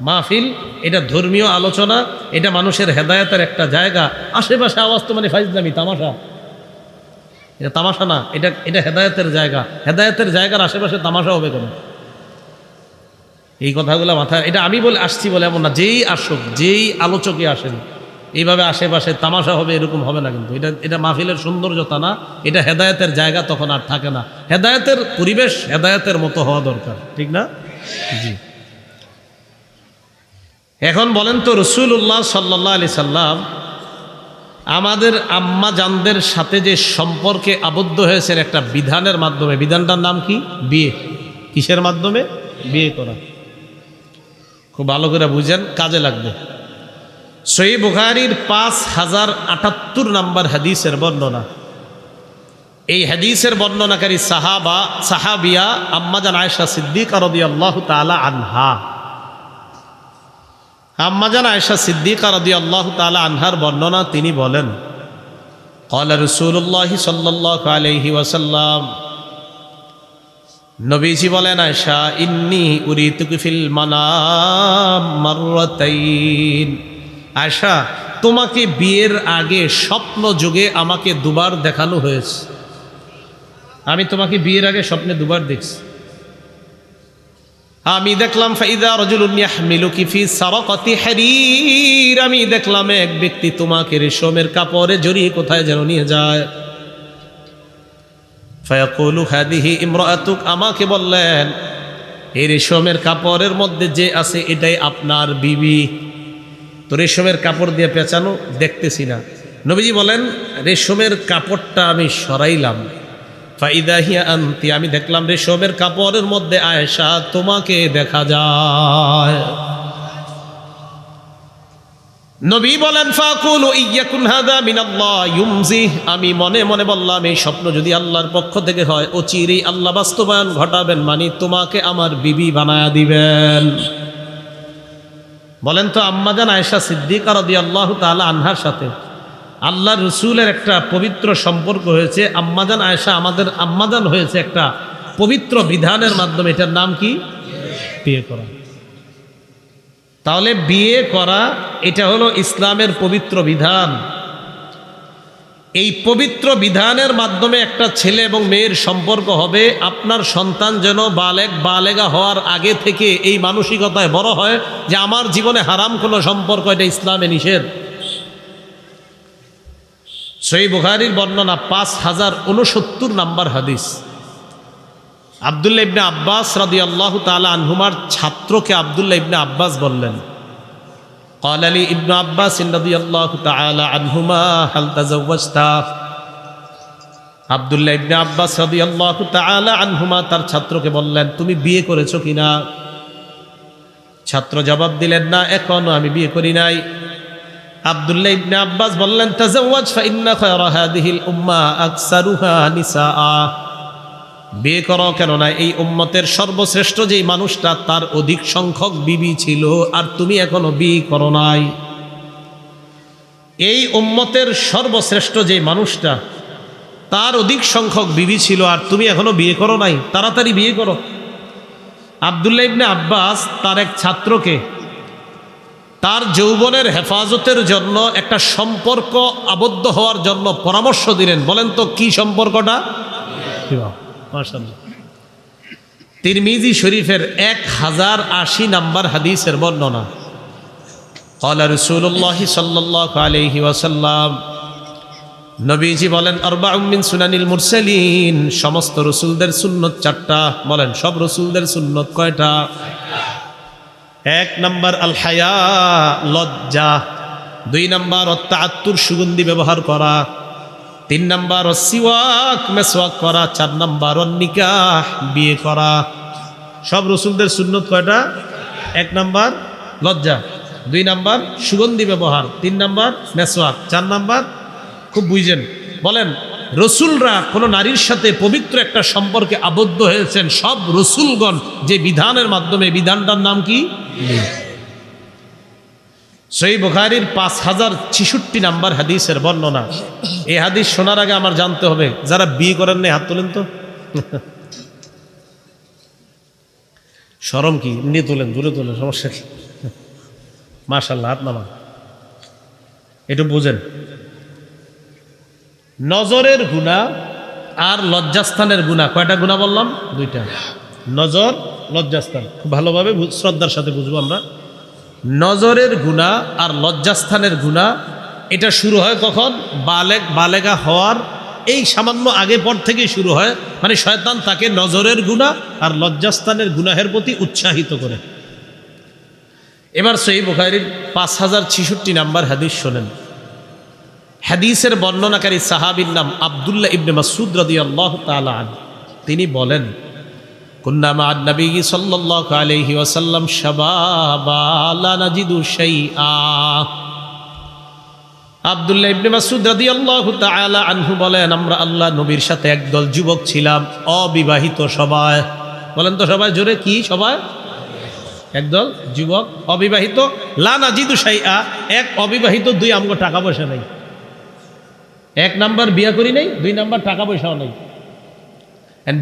মাহফিল এটা ধর্মীয় আলোচনা, এটা মানুষের হেদায়েতের একটা জায়গা। আশেপাশে আওয়াজ তো মানে ফাইজলামি, তামাশা। এটা তামাশা না, এটা হেদায়েতের জায়গা। হেদায়েতের জায়গার আশেপাশে তামাশা হবে কেন? এই কথাগুলো মাথায়, এটা আমি বলে আসছি বলে এমন না, যেই আসুক, যেই আলোচকই আসেন, এইভাবে আশেপাশে তামাশা হবে এরকম হবে না। কিন্তু এটা মাহফিলের সৌন্দর্যতা না, এটা হেদায়েতের জায়গা তখন আর থাকে না। হেদায়েতের পরিবেশ হেদায়েতের মতো হওয়া দরকার, ঠিক না? জি। এখন বলেন তো, রাসূলুল্লাহ সাল্লাল্লাহু আলাইহি সাল্লাম আমাদের আম্মা জানদের সাথে যে সম্পর্কে আবদ্ধ হয়েছেন একটা বিধানের মাধ্যমে, বিধানটার নাম কি? বিয়ে। কিসের মাধ্যমে? বিয়ে করা। খুব ভালো করে বুঝেন, কাজে লাগবে। সহিহ বুখারীর 5078 নম্বর হাদিসের বর্ণনা। এই হাদিসের বর্ণনাকারী সাহাবিয়া আম্মাজান আয়েশা সিদ্দিকা রাদিয়াল্লাহু তাআলা আনহা। আম্মাজান আয়েশা সিদ্দিকা রাদিয়াল্লাহু তাআলা আনহার বর্ণনা, তিনি বলেন, ক্বালা রাসূলুল্লাহ সাল্লাল্লাহু আলাইহি ওয়াসাল্লাম, নবীজি বলেন, আয়েশা, ইন্নী উরিতুকি ফিল মানাম মাররাতাইন। আয়েশা, তোমাকে বিয়ের আগে স্বপ্ন যুগে আমাকে দুবার দেখানো হয়েছে। আমি তোমাকে বিয়ের আগে স্বপ্নে দুবার দেখছি। আমি দেখলাম ফাইদা রাজুলুন ইয়াহমিলুকি ফি সারাকাতি হারির, আমি দেখলাম এক ব্যক্তি তোমাকে রেশমের কাপড়ে জড়িয়ে কোথায় যেন নিয়ে যায়। ফায়াকুলু হাদিহি ইমরাআতুক, আমাকে বললেন এই রেশমের কাপড়ের মধ্যে যে আছে এটাই আপনার বিবি। তো রেশমের কাপড় দিয়ে পেঁচানো, দেখতেছি না। নবীজি বলেন, রেশমের কাপড়টা আমি সরাইলাম, ফাইদা হিয়া আনতি, আমি দেখলাম রেশমের কাপড়ের মধ্যে আয়েশা তোমাকে দেখা যায়। নবী বলেন, ফাকুলু ইয়াকুন হাদা মিনাল্লাহ ইউমজি, আমি মনে মনে বললাম এই স্বপ্ন যদি আল্লাহর পক্ষ থেকে হয়, অচিরেই আল্লাহ বাস্তবায়ন ঘটাবেন, মানে তোমাকে আমার বিবি বানায়া দিবেন। বলেন তো, আম্মাজান আয়েশা সিদ্দিকা রাদিয়াল্লাহু তাআলা আনহার সাথে আল্লাহর রাসূলের একটা পবিত্র সম্পর্ক হয়েছে। আম্মাজান আয়েশা আমাদের আম্মাজান হয়েছে একটা পবিত্র বিধানের মাধ্যমে। এটার নাম কি? বিয়ে করা। তাহলে বিয়ে করা এটা হলো ইসলামের পবিত্র বিধান। এই পবিত্র বিধানের মাধ্যমে একটা ছেলে এবং মেয়ের সম্পর্ক হবে। আপনার সন্তান যেন বালেগা হওয়ার আগে থেকে এই মানসিকতায় বড় হয় যে আমার জীবনে হারাম কোনো সম্পর্ক, এটা ইসলামে নিষেধ। সহিহ বুখারীর বর্ণনা 5069 নাম্বার হাদিস। আব্দুল্লাহ ইবনে আব্বাস রাদিয়াল্লাহু তাআলা আনহুমার ছাত্রকে আব্দুল্লাহ ইবনে আব্বাস বললেন, قال لي ابن عباس رضي الله تعالى عنهما هل تزوجت। আব্দুল্লাহ ইবনে আব্বাস রাদিয়াল্লাহু তাআলা আনহুমা তার ছাত্রকে বললেন, তুমি বিয়ে করেছো কিনা? ছাত্র জবাব দিলেন, না, এখনো আমি বিয়ে করি নাই। আব্দুল্লাহ ইবনে আব্বাস বললেন, তাজাওয়াজ ফাইন্না খায়রা হাদিহিল উম্মাহ আকসারুহা নিসাআ। বিয়ে করো, কেননা এই উম্মতের সর্বশ্রেষ্ঠ যেই মানুষটা তার অধিক সংখ্যক বিবি ছিল, আর তুমি এখনো বিয়ে করো নাই। এই উম্মতের সর্বশ্রেষ্ঠ যে মানুষটা তার অধিক সংখ্যক বিবি ছিল, আর তুমি এখনো বিয়ে করো নাই, তাড়াতাড়ি বিয়ে করো। আব্দুল্লাহ ইবনে আব্বাস তার এক ছাত্রকে তার যৌবনের হেফাজতের জন্য একটা সম্পর্ক আবদ্ধ হওয়ার জন্য পরামর্শ দিলেন। বলেন তো কি সম্পর্কটা? মাশাআল্লাহ, তিরমিজি শরীফের 1080 নাম্বার হাদিসের বর্ণনা। ক্বালা রাসূলুল্লাহ সাল্লাল্লাহু আলাইহি ওয়াসাল্লাম, নবীজি বলেন, আরবাউম মিন সুনানিল মুরসালিন, সমস্ত রাসূলদের সুন্নত 4টা। বলেন, সব রাসূলদের সুন্নত কয়টা? 1 নাম্বার আল হায়া, লজ্জা। 2 নাম্বার আত-তাআত্তুর, সুগন্ধি ব্যবহার করা। 3 নাম্বার সিওয়াক, মেসওয়াক করা। 4 নাম্বার নিকাহ, বিয়ে করা। সব রাসূলদের সুন্নত কয়টা? 1 নাম্বার লজ্জা, 2 নাম্বার সুগন্ধি ব্যবহার, 3 নাম্বার মেসওয়াক, 4 নাম্বার, খুব বুঝেন, বলেন রসুলরা কোনো নারীর সাথে পবিত্র একটা সম্পর্কে আবদ্ধ হয়েছেন সব রসুলগণ যে বিধানের মাধ্যমে। বিধানটার নাম কি? সহিহ বুখারীর 5066 নাম্বার হাদিসের বর্ণনা। এই হাদিস শোনার আগে আমার জানতে হবে, যারা বিয়ে করেন না হাত তোলেন তো। শরম কি? নিয়ে তোলেন, দূরে তোলেন, সমস্যা কি? মাশাআল্লাহ, হাত নামান। একটু বুঝেন, নজরের গুনাহ আর লজ্জাস্থানের গুনাহ, কয়টা গুনাহ বললাম? 2টা। নজর, লজ্জাস্থান। খুব ভালোভাবে শ্রদ্ধার সাথে বুঝবো আমরা। নজরের গুনাহ আর লজ্জাস্থানের গুনাহ এটা শুরু হয় কখন? বালেগা হওয়ার এই সামান্য আগে পর থেকেই শুরু হয়। মানে শয়তান তাকে নজরের গুনাহ আর লজ্জাস্থানের গুনাহের প্রতি উৎসাহিত করে। এবার সহিহ বুখারীর 5066 নাম্বার হাদিস শোনেন। হাদিসের বর্ণনাকারী সাহাবীর নাম আব্দুল্লাহ ইবনে মাসউদ রাদিয়াল্লাহু তাআলা আনহু। তিনি বলেন, কুন্না মা'আন নবী সাল্লাল্লাহু আলাইহি ওয়াসাল্লাম শাবাবা লা নাজিদু শাইআ। আব্দুল্লাহ ইবনে মাসউদ রাদিয়াল্লাহু তাআলা আনহু বলেন, আমরা আল্লাহ নবীর সাথে একদল যুবক ছিলাম, অবিবাহিত সবাই। বলেন তো সবাই জোরে, কি সবাই? একদল যুবক অবিবাহিত। লা নাজিদু শাইআ, এক অবিবাহিত, 2 আমগো টাকা পয়সা নাই। 1 নাম্বার বিয়ে করি নাই, 2 নাম্বার টাকা পয়সাও নাই।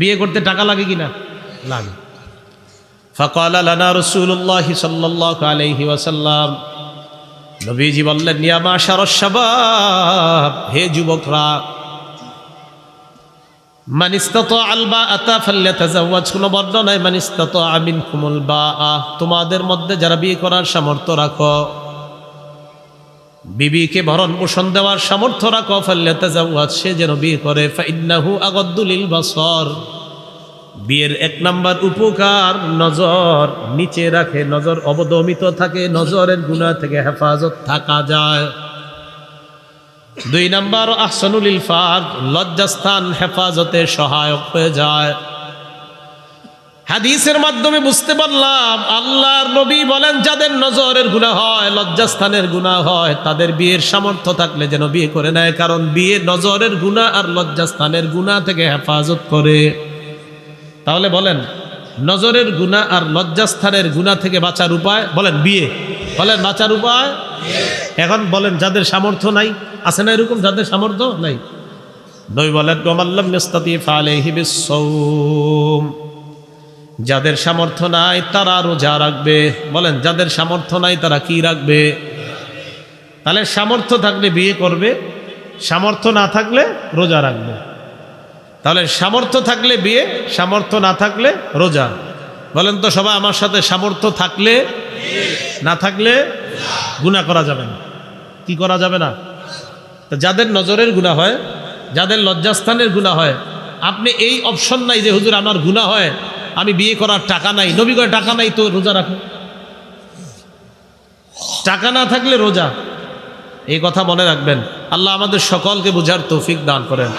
বিয়ে করতে টাকা লাগে কিনা? লাগে। ফাকালা লানা রাসূলুল্লাহ সাল্লাল্লাহু আলাইহি ওয়াসাল্লাম, নবীজি বললেন, ইয়া মাশারাশ শাবাব, হে যুবকরা, মান ইসতাতাআল বাআতা ফালইতাযাওয়াজ। কোন বর্ণনায় মান ইসতাতাআ মিনকুমুল বাআ, তোমাদের মধ্যে যারা বিয়ে করার সামর্থ্য রাখো, বিবিকে ভরণ পোষণ দেওয়ার সামর্থ্য রাখো, ফালইতাযাওয়াজ, সে যেন বিয়ে করে। ফাইন্নাহু আগাদ্দু লিল বাসার, বিয়ের 1 নাম্বার উপকার নজর নিচে রাখে, নজর অবদমিত থাকে, নজরের গুনাহ থেকে হেফাজত থাকা যায়। 2 নাম্বার আহসানুল ইলফাজ, লজ্জাস্থান হেফাজতে সহায়ক হয়ে যায়। হাদিসের মাধ্যমে বুঝতে পারলাম আল্লাহর নবী বলেন, যাদের নজরের গুনাহ হয়, লজ্জাস্থানের গুনাহ হয়, তাদের বিয়ের সামর্থ্য থাকলে যেন বিয়ে করে নেয়, কারণ বিয়ে নজরের গুনাহ আর লজ্জাস্থানের গুনাহ থেকে হেফাজত করে। তাহলে বলেন, নজরের গুনাহ আর লজ্জাস্থানের গুনাহ থেকে বাঁচার উপায়? বলেন বিয়ে। বলেন বাঁচার উপায়? এখন বলেন, যাদের সামর্থ্য নাই, আছে না এরকম যাদের সামর্থ্য নাই? নবী বলেন, ওয়ামাল্লাম ইস্তাতি ফালাইহি বিসসাওম, যাদের সামর্থ্য নাই তারা রোজা রাখবে। বলেন, যাদের সামর্থ্য নাই তারা কি রাখবে? তাহলে সামর্থ্য থাকলে বিয়ে করবে, সামর্থ্য না থাকলে রোজা রাখবে। তাহলে সামর্থ্য থাকলে বিয়ে, সামর্থ্য না থাকলে রোজা। বলেন তো সবাই আমার সাথে, সামর্থ্য থাকলে, না থাকলে গুনাহ করা যাবে না। কি করা যাবে না? তো যাদের নজরের গুনাহ হয়, যাদের লজ্জাস্থানের গুনাহ হয়, আপনি এই অপশন নাই যে হুজুর আমার গুনাহ হয়, আমি বিয়ে করার টাকা নাই। নবী কয় টাকা নাই তো রোজা রাখো। টাকা না থাকলে রোজা। এই কথা মনে রাখবেন। আল্লাহ আমাদের সকলকে বুঝার তৌফিক দান করেন।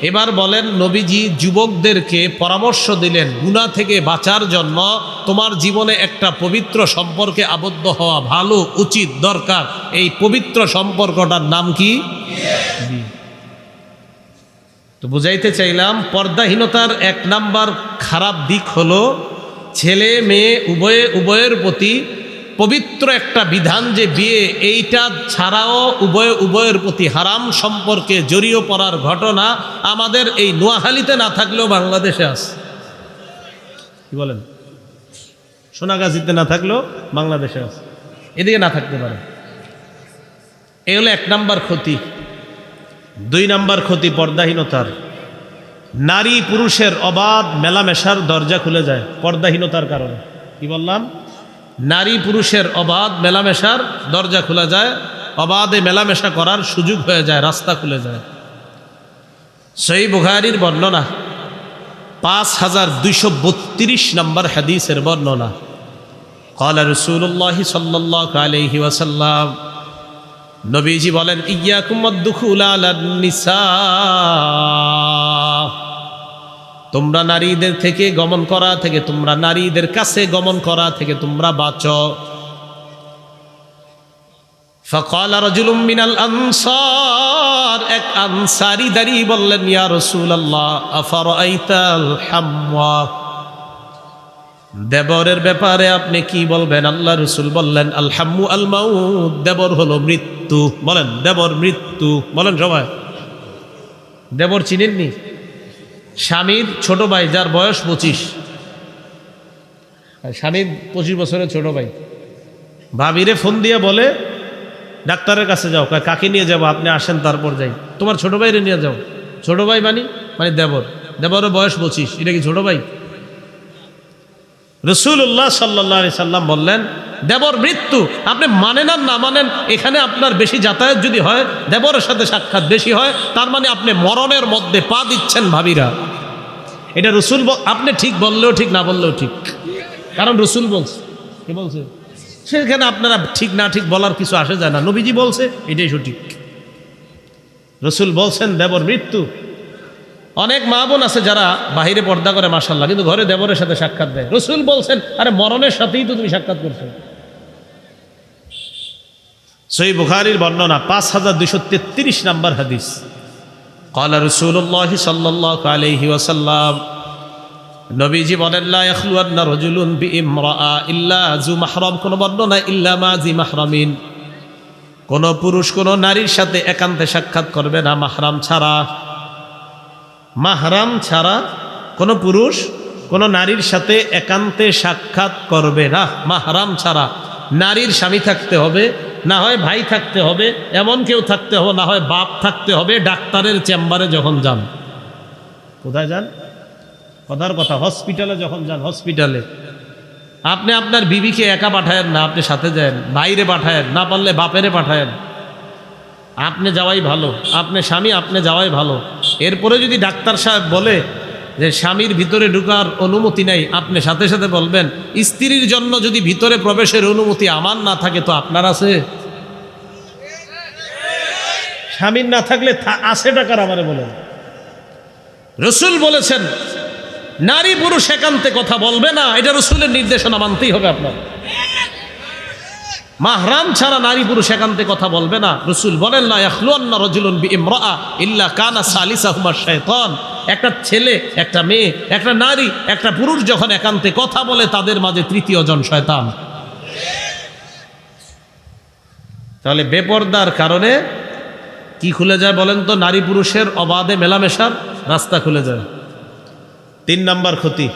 এবার বলেন, নবীজি যুবকদেরকে পরামর্শ দিলেন গুনাহ থেকে বাঁচার জন্য তোমার জীবনে একটা পবিত্র সম্পর্কে আবদ্ধ হওয়া ভালো, উচিত, দরকার। এই পবিত্র সম্পর্কটার নাম কি? তো বুঝাইতে চাইলাম, পর্দাহীনতার এক নাম্বার খারাপ দিক হলো ছেলে মেয়ে উভয়ের প্রতি পবিত্র একটা বিধান যে বিয়ে, এইটা ছাড়াও উভয়ের প্রতি হারাম সম্পর্কে জড়িয়ে পড়ার ঘটনা আমাদের এই নোয়াখালীতে না থাকলেও বাংলাদেশে আছে। কি বলেন? সোনাগাজীতে না থাকলেও বাংলাদেশে আছে, এদিকে না থাকতে পারে। এই হলো এক নাম্বার ক্ষতি। দুই নাম্বার ক্ষতি পর্দাহীনতার, নারী পুরুষের অবাধ মেলামেশার দরজা খুলে যায় পর্দাহীনতার কারণে। কি বললাম? নারী পুরুষের অবাধ মেলামেশার দরজা খুলে যায়, অবাধে মেলামেশা করার সুযোগ হয়ে যায়, রাস্তা খুলে যায়। সহিহ বুখারীর বর্ণনা, 5232 নম্বর হাদিসের বর্ণনা। ক্বালা রাসূলুল্লাহ সাল্লাল্লাহু আলাইহি ওয়াসাল্লাম, নবীজি বলেন, ইয়্যাকুম ওয়াদ-দুখুল আলান নিসা, তোমরা নারীদের থেকে গমন করা থেকে, তোমরা নারীদের কাছে গমন করা থেকে তোমরা বাঁচো। ফাকালা রাজুলুম মিনাল আনসার, এক আনসারী দাঁড়িয়ে বললেন, ইয়া রাসূলুল্লাহ আফারাআইতাল হামওয়া, দেবরের ব্যাপারে আপনি কি বলবেন? আল্লাহ রাসূল বললেন, আল হাম্মু আল মাউত, দেবর হলো মৃত্যু। বলেন, দেবর মৃত্যু। বলেন সবাই। দেবর চিনেননি? স্বামীর ছোট ভাই, যার বয়স 25, স্বামীর 25 বছরের ছোট ভাই ভাবিরে ফোন দিয়ে বলে ডাক্তারের কাছে যাও। কাকে নিয়ে যাবো? আপনি আসেন তারপর যাই। তোমার ছোট ভাইরে নিয়ে যাও। ছোট ভাই মানে দেবর, দেবরের বয়স 25, এটা কি ছোট ভাই? রাসূলুল্লাহ সাল্লাল্লাহু আলাইহি সাল্লাম বললেন, দেবর মৃত্যু। আপনি মানেন আর না মানেন, এখানে আপনার বেশি যাতায়াত যদি হয়, দেবরের সাথে সাক্ষাৎ বেশি হয়, তার মানে আপনি মরণের মধ্যে পা দিচ্ছেন ভাবিরা। এটা রাসূল, আপনি ঠিক বললেও ঠিক, না বললেও ঠিক, কারণ রাসূল বলছে। কি বলছে? সেখানে আপনারা ঠিক না ঠিক বলার কিছু আসে যায় না। নবীজি বলছে, এটাই সঠিক। রাসূল বলছেন দেবর মৃত্যু। অনেক মা বোন আছে যারা বাহিরে পর্দা করে মাশাআল্লাহ, কিন্তু ঘরে দেবরের সাথে সাক্ষাৎ দেয়। রাসূল বলছেন, আরে মরণের সাথেই তো তুমি সাক্ষাৎ করছো। সহিহ বুখারীর বর্ণনা, 5233 নম্বর হাদিস। ক্বালা রাসূলুল্লাহ সাল্লাল্লাহু আলাইহি ওয়াসাল্লাম, নবীজি বলেন, লা ইয়াখলুয়ান্না রাজুলুন বিইমরাআ ইল্লা যু মাহরাম, কোন বর্ণনা ইল্লা মা জি মাহরামিন, কোন পুরুষ কোন নারীর সাথে একান্তে সাক্ষাৎ করবে না মাহরাম ছাড়া। মাহরাম ছাড়া কোন পুরুষ কোন নারীর সাথে একান্তে সাক্ষাৎ করবে না। মাহরাম ছাড়া নারীর স্বামী থাকতে হবে, না হয় ভাই থাকতে হবে, এমন কেউ থাকতে হবে, না হয় বাপ থাকতে হবে। ডাক্তারের চেম্বারে যখন যান, কোথায় যান? কথার কথা, হসপিটালে যখন যান, হসপিটালে আপনি আপনার বিবিকে একা পাঠায়েন না, আপনি সাথে যান, বাইরে পাঠায়েন, না পারলে বাপেরে পাঠায়েন। আপনি যাওয়াই ভালো, আপনি স্বামী আপনি যাওয়াই ভালো। এরপরে যদি ডাক্তার সাহেব বলে যে স্বামীর ভিতরে ঢোকার অনুমতি নাই, আপনি সাথে সাথে বলবেন, স্ত্রীর জন্য যদি ভিতরে প্রবেশের অনুমতি আমার না থাকে তো আপনার আছে? স্বামীর না থাকলে আছে টাকার আমারে বলেন। রাসূল বলেছেন নারী পুরুষ একান্তে কথা বলবে না, এটা রাসূলের নির্দেশনা, মানতেই হবে আপনার। মাহরাম ছাড়া নারী পুরুষ একান্তে কথা বলবে না। রাসূল বলেন, লা ইয়াখলুয়ান্না রাজুলুন বিইমরাআ ইল্লা কানা সালিসাহুমা শাইতান, একটা ছেলে একটা মেয়ে একটা নারী একটা পুরুষ যখন একান্তে কথা বলে, তাদের মাঝে তৃতীয় জন শয়তান। তাহলে বেপরদার কারণে কি খুলে যায় বলেন তো? নারী পুরুষের অবাধে মেলামেশার রাস্তা খুলে যায়। 3 নম্বর ক্ষতি,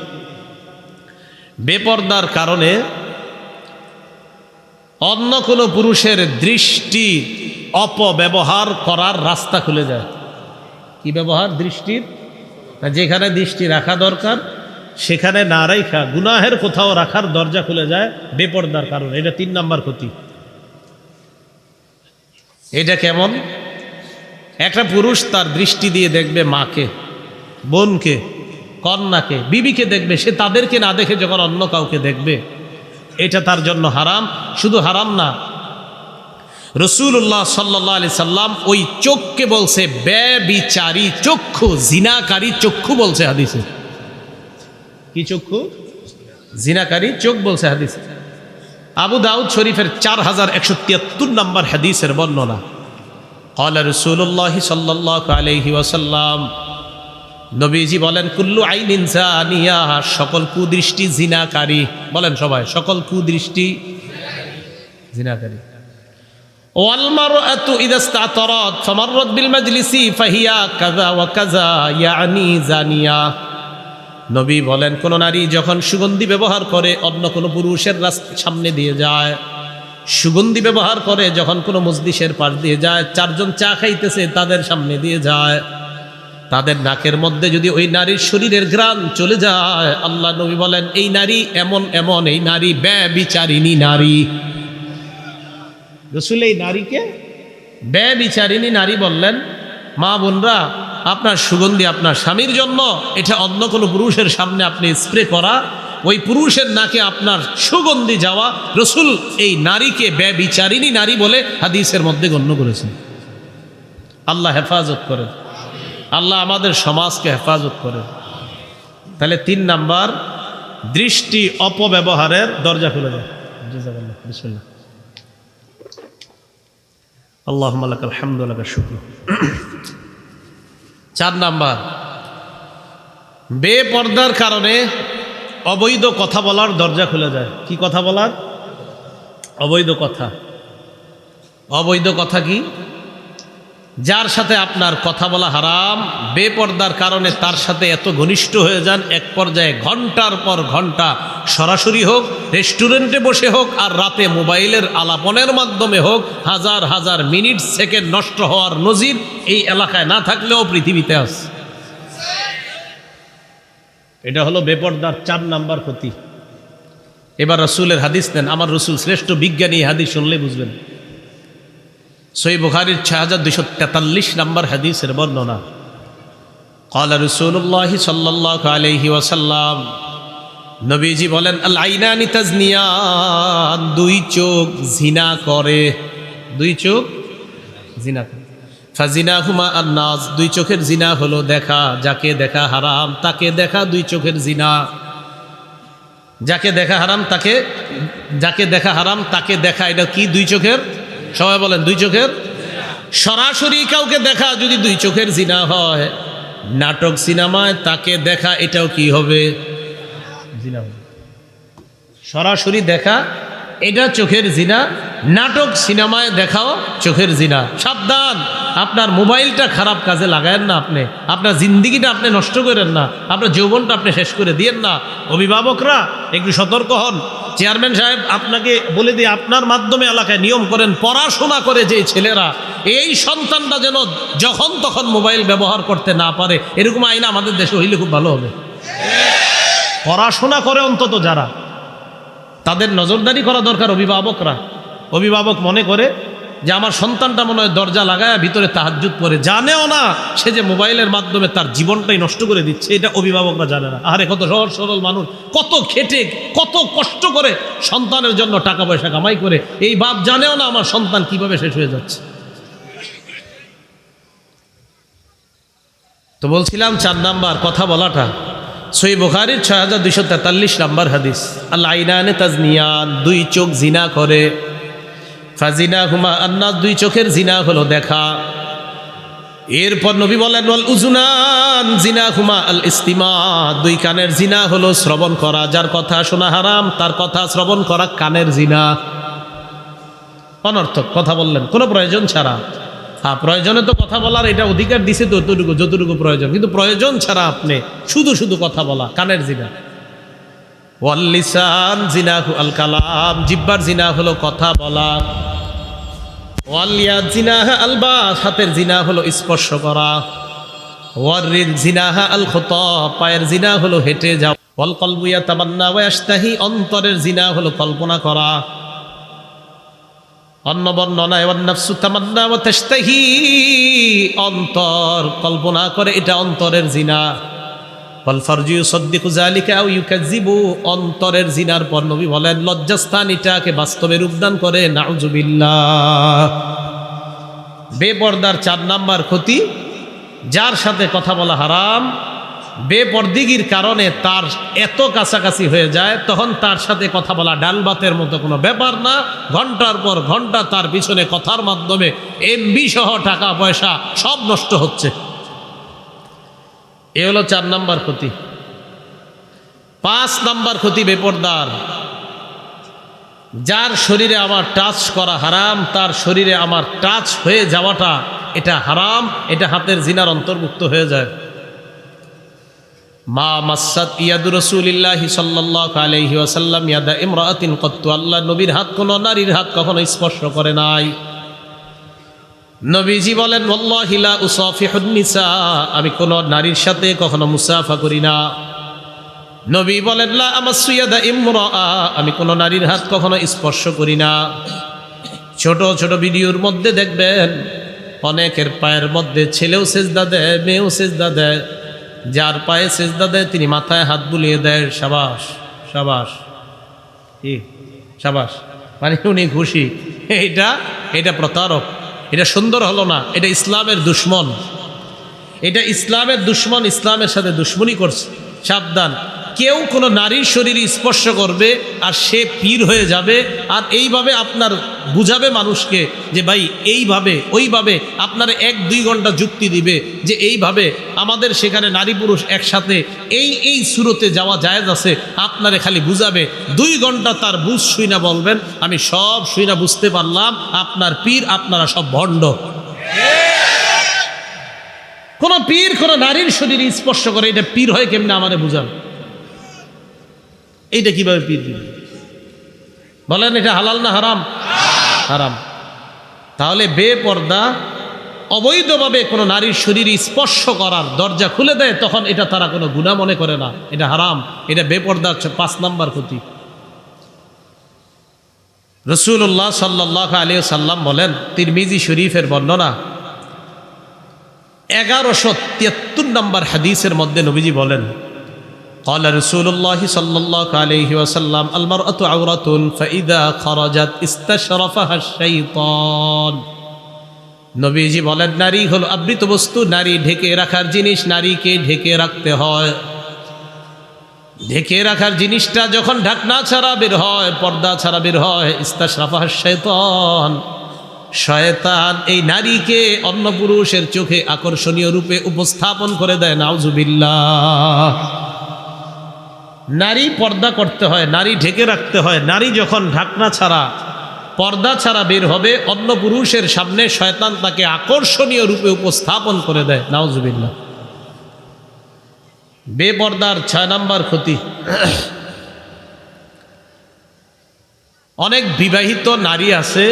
বেপর্দার কারণে অন্য কোনো পুরুষের দৃষ্টি অপব্যবহার করার রাস্তা খুলে যায়। কি ব্যবহার? দৃষ্টির, যেখানে দৃষ্টি রাখা দরকার সেখানে না রাখা গুনাহের কোথাও রাখার দরজা খুলে যায় বেপর্দার কারণে। এটা 3 নাম্বার ক্ষতি। এটা কেমন? একটা পুরুষ তার দৃষ্টি দিয়ে দেখবে মাকে, বোনকে, কন্যাকে, বিবিকে দেখবে, সে তাদেরকে না দেখে যখন অন্য কাউকে দেখবে, এটা তার জন্য হারাম। শুধু হারাম না, রাসূলুল্লাহ সাল্লাল্লাহু আলাইহি সাল্লাম ওই চোখকে বলছে ব্যভিচারী চক্ষু, জিনাকারী চক্ষু বলছে হাদিসে। কি চক্ষু? জিনাকারী চোখ বলছে হাদিসে। আবু দাউদ শরীফের 4173 নম্বর হাদিসের বর্ণনা। ক্বালা রাসূলুল্লাহ সাল্লাল্লাহু আলাইহি ওয়াসাল্লাম, নবীজি বলেন, কুল্লু আইনিন জানিয়া, সকল কুদৃষ্টি জিনাকারী। বলেন সবাই, সকল কুদৃষ্টি জিনাকারী। ওয়াল মারআতু ইযা ইসতাতারাত ফামাররাত বিল মাজলিসি ফাহিয়া কাযা ওয়া কাযা ইয়ানি জানিয়া। নবী বলেন, কোন নারী যখন সুগন্ধি ব্যবহার করে অন্য কোনো পুরুষের রাস্তার সামনে দিয়ে যায়, সুগন্ধি ব্যবহার করে যখন কোনো মজলিসের পাশ দিয়ে যায়, 4 জন চা খাইতেছে তাদের সামনে দিয়ে যায়, তাদের নাকের মধ্যে যদি ওই নারীর শরীরের ঘ্রাণ চলে যায়, আল্লাহ নবী বলেন এই নারী এমন এমন, এই নারী ব্যভিচারিণী নারী। রাসূল এই নারীকে ব্যভিচারিণী নারী বললেন। মা বোনরা, আপনার সুগন্ধি আপনার স্বামীর জন্য, এটা অন্য কোনো পুরুষের সামনে আপনি স্প্রে করা, ওই পুরুষের নাকে আপনার সুগন্ধি যাওয়া, রাসূল এই নারীকে ব্যভিচারিণী নারী বলে হাদিসের মধ্যে গণ্য করেছেন। আল্লাহ হেফাজত করেন, আল্লাহ আমাদের সমাজকে হেফাজত করেন। তাহলে 3 নাম্বার, দৃষ্টি অপব্যবহারের দরজা খুলে যায়। বিসমিল্লাহ। আল্লাহুম্মা লাকাল হামদু ওয়া লাকাশ শুকর। 4 নাম্বার, বেপর্দার কারণে অবৈধ কথা বলার দরজা খুলে যায়। কি কথা বলার? অবৈধ কথা। অবৈধ কথা কি? যার সাথে আপনার কথা বলা হারাম, বেপর্দার কারণে তার সাথে এত ঘনিষ্ঠ হয়ে যান, এক পর্যায়ে ঘন্টার পর ঘন্টা সরাসরি হোক, রেস্টুরেন্টে বসে হোক, আর রাতে মোবাইলের আলাপনের মাধ্যমে হোক, হাজার হাজার মিনিট সেকেন্ড নষ্ট হওয়ার নজির এই এলাকায় না থাকলেও পৃথিবীতে আছে। এটা হলো বেপর্দার 4 নাম্বার ক্ষতি। এবার রাসূলের হাদিস নেন। আমার রাসূল শ্রেষ্ঠ বিজ্ঞানী, হাদিস শুনলে বুঝবেন। সহিহ বুখারীর 6243 নম্বর হাদিসের বর্ণনা। ক্বালা রাসূলুল্লাহ সাল্লাল্লাহু আলাইহি ওয়াসাল্লাম, নবীজি বলেন, আল আইনানি তাজনিয়ান, 2 চোখ জিনা করে। 2 চোখ জিনা করে। ফাজিনাহুমা আন-নাজ, 2 চোখের জিনা হলো দেখা। যাকে দেখা হারাম তাকে দেখা 2 চোখের জিনা। যাকে দেখা হারাম তাকে, যাকে দেখা হারাম তাকে দেখা, এটা কি? 2 চোখের। সবাই বলেন 2 চোখের। সরাসরি কাউকে দেখা যদি 2 চোখের জিনা হয়, নাটক সিনেমায় তাকে দেখা, এটাও কি হবে? জিনা হবে। সরাসরি দেখা এটা চোখের জিনা, নাটক সিনেমায় দেখাও চোখের জিনা। সাবধান, আপনার মোবাইলটা খারাপ কাজে লাগায়েন না, আপনি আপনার জিন্দিগিটা আপনি নষ্ট করেন না, আপনার যৌবনটা আপনি শেষ করে দিয়েন না। অভিভাবকরা একটু সতর্ক হন। চেয়ারম্যান সাহেব আপনাকে বলে দিয়ে আপনার মাধ্যমে এলাকায় নিয়ম করেন, পড়াশোনা করে যে ছেলেরা, এই সন্তানটা যেন যখন তখন মোবাইল ব্যবহার করতে না পারে, এরকম আইন আমাদের দেশে হইলে খুব ভালো হবে। পড়াশোনা করে অন্তত যারা, তাদের নজরদারি করা দরকার। অভিভাবক মনে করে যে আমার সন্তানটা মনে হয় দরজা লাগায় ভিতরে তাহাজ্জুদ পড়ে, জানেও না সে যে মোবাইলের মাধ্যমে তার জীবনটাই নষ্ট করে দিচ্ছে, এটা অভিভাবকরা জানে না। আরে কত সহজ সরল মানুষ, কত খেটে কত কষ্ট করে সন্তানের জন্য টাকা পয়সা কামাই করে, এই বাপ জানেও না আমার সন্তান কিভাবে শেষ হয়ে যাচ্ছে। তো বলছিলাম 4 নাম্বার কথা বলাটা। সহিহ বুখারীর 6243 নম্বর হাদিস। আল আইনানে তাজনিয়ান, 2 চোখ জিনা করে। ফাজিনাহুমা আন-নাজ, 2 চোখের জিনা হলো দেখা। এরপর নবী বলেন, ওয়াল উযুনান জিনাহুমা আল ইস্তিমা, 2 কানের জিনা হলো শ্রবণ করা। যার কথা শোনা হারাম তার কথা শ্রবণ করা কানের জিনা। অনর্থক কথা বললেন কোনো প্রয়োজন ছাড়া। হ্যাঁ, প্রয়োজনে তো কথা বলার এটা অধিকার দিছে তো, যতটুকু প্রয়োজন, কিন্তু প্রয়োজন ছাড়া আপনি শুধু শুধু কথা বলা কানের জিনা। ওয়াল লিসান জিনাহু আল কালাম, জিহ্বার জিনা হলো কথা বলা। ওয়াল ইয়াদ জিনাহা আল বাস, হাতের জিনা হলো স্পর্শ করা। ওয়ার রিজ জিনাহা আল খুতা, পায়ের জিনা হলো হেঁটে যাওয়া। ওয়াল কলবু ইয়াতামান্না ওয়া ইয়াশতাহি, অন্তরের জিনা হলো কল্পনা করা। অন্য বর্ণনায় ওয়ান নাফসু তামান্না ওয়া তাশতাহি, অন্তর কল্পনা করে, এটা অন্তরের জিনা। ওয়াল ফারজু ইউসাদ্দিকু যালিকা আও ইউকাযযিবু, অন্তরের জিনার পর নবী বলেন লজ্জাস্থান এটাকে বাস্তবে রূপদান করে। নাউযুবিল্লাহ। বেপর্দার 4 নাম্বার ক্ষতি, যার সাথে কথা বলা হারাম, বেপরদিগির কারণে তার এত কাছাকাছি হয়ে যায়, তখন তার সাথে কথা বলা ডাল ভাতের মতো কোনো ব্যাপার না। ঘন্টার পর ঘন্টা তার পিছনে কথার মাধ্যমে এমবি সহ টাকা পয়সা সব নষ্ট হচ্ছে। এ হলো 4 নাম্বার ক্ষতি। 5 নাম্বার ক্ষতি বেপরদার, যার শরীরে আমার টাচ করা হারাম, তার শরীরে আমার টাচ হয়ে যাওয়াটা এটা হারাম, এটা হাতের জিনার অন্তর্ভুক্ত হয়ে যায়। মা মাসাত ইয়াদু রাসূলিল্লাহি সাল্লাল্লাহু আলাইহি ওয়াসাল্লাম ইয়াদা ইমরাআতিন কত্তু, আল্লাহ নবীর হাত কোন নারীর হাত কখনো স্পর্শ করে নাই। নবীজি বলেন ওয়াল্লাহি লা উসাফিহুন নিসা, আমি কোন নারীর সাথে কখনো মুসাফা করি না। নবী বলেন লা আমাসসু ইয়াদা ইমরাআ, আমি কোন নারীর হাত কখনো স্পর্শ করি না। ছোট ছোট ভিডিওর মধ্যে দেখবেন অনেকের পায়ের মধ্যে ছেলেও সেজদা দেয়, মেয়েও সেজদা দেয়। যার পায়ে সেজদা দেয় তিনি মাথায় হাত বুলিয়ে দেয়, সাবাস সাবাস, কি সাবাস, মানে উনি খুশি। এটা প্রতারক, এটা সুন্দর হলো না, এটা ইসলামের দুশ্মন, এটা ইসলামের দুশ্মন, ইসলামের সাথে দুশ্মনী করছে। সাবধান, কেউ কোনো নারীর শরীরে স্পর্শ করবে আর সে পীর হয়ে যাবে, আর এইভাবে আপনার বুঝাবে মানুষকে যে ভাই এইভাবে ওইভাবে, আপনার 1-2 ঘন্টা যুক্তি দিবে যে এইভাবে আমাদের সেখানে নারী পুরুষ একসাথে এই সুরতে যাওয়া জায়েজ আছে, আপনারে খালি বুঝাবে। 2 ঘন্টা তার বুঝ শুই না বলবেন আমি সব শুই না বুঝতে পারলাম, আপনার পীর, আপনারা সব ভণ্ড। কোন পীর কোন নারীর শরীরে স্পর্শ করে, এটা পীর হয় কেমনে আমারে বুঝান, এইটা কিভাবে পীর দিবে বলেন? এটা হালাল না হারাম? হারাম। তাহলে বেপর্দা অবৈধভাবে কোনো নারীর শরীরে স্পর্শ করার দরজা খুলে দেয়, তখন এটা তারা কোনো গুনাহ মনে করে না, এটা হারাম, এটা বেপর্দার 5 নাম্বার ক্ষতি। রাসূলুল্লাহ সাল্লাল্লাহু আলাইহি ওয়াসাল্লাম বলেন, তিরমিজি শরীফের বর্ণনা 1173 নম্বর হাদিসের মধ্যে নবীজি বলেন قال رسول الله صلى الله عليه وسلم المرأة عورة فإذا خرجت استشرفها الشيطان। নবীজি বলেন নারী হলো আবৃত বস্তু, নারী ঢেকে রাখার জিনিস, নারীকে ঢেকে রাখতে হয়। ঢেকে রাখার জিনিসটা যখন ঢাকনা ছাড়া বের হয়, পর্দা ছাড়া বের হয়, ইস্তাশরাফাহাশ শাইতান, শয়তান এই নারীকে অন্য পুরুষের চোখে আকর্ষণীয় রূপে উপস্থাপন করে দেয়। নাউজুবিল্লাহ। নারী পর্দা করতে হয়, নারী ঢেকে রাখতে হয়। নারী যখন ঢাকনা ছাড়া পর্দা ছাড়া বের হবে, অন্য পুরুষের সামনে শয়তান তাকে আকর্ষণীয় রূপে উপস্থাপন করে দেয়। নাউজুবিল্লাহ। বেপর্দার 6 নাম্বার ক্ষতি, অনেক বিবাহিত নারী আছে,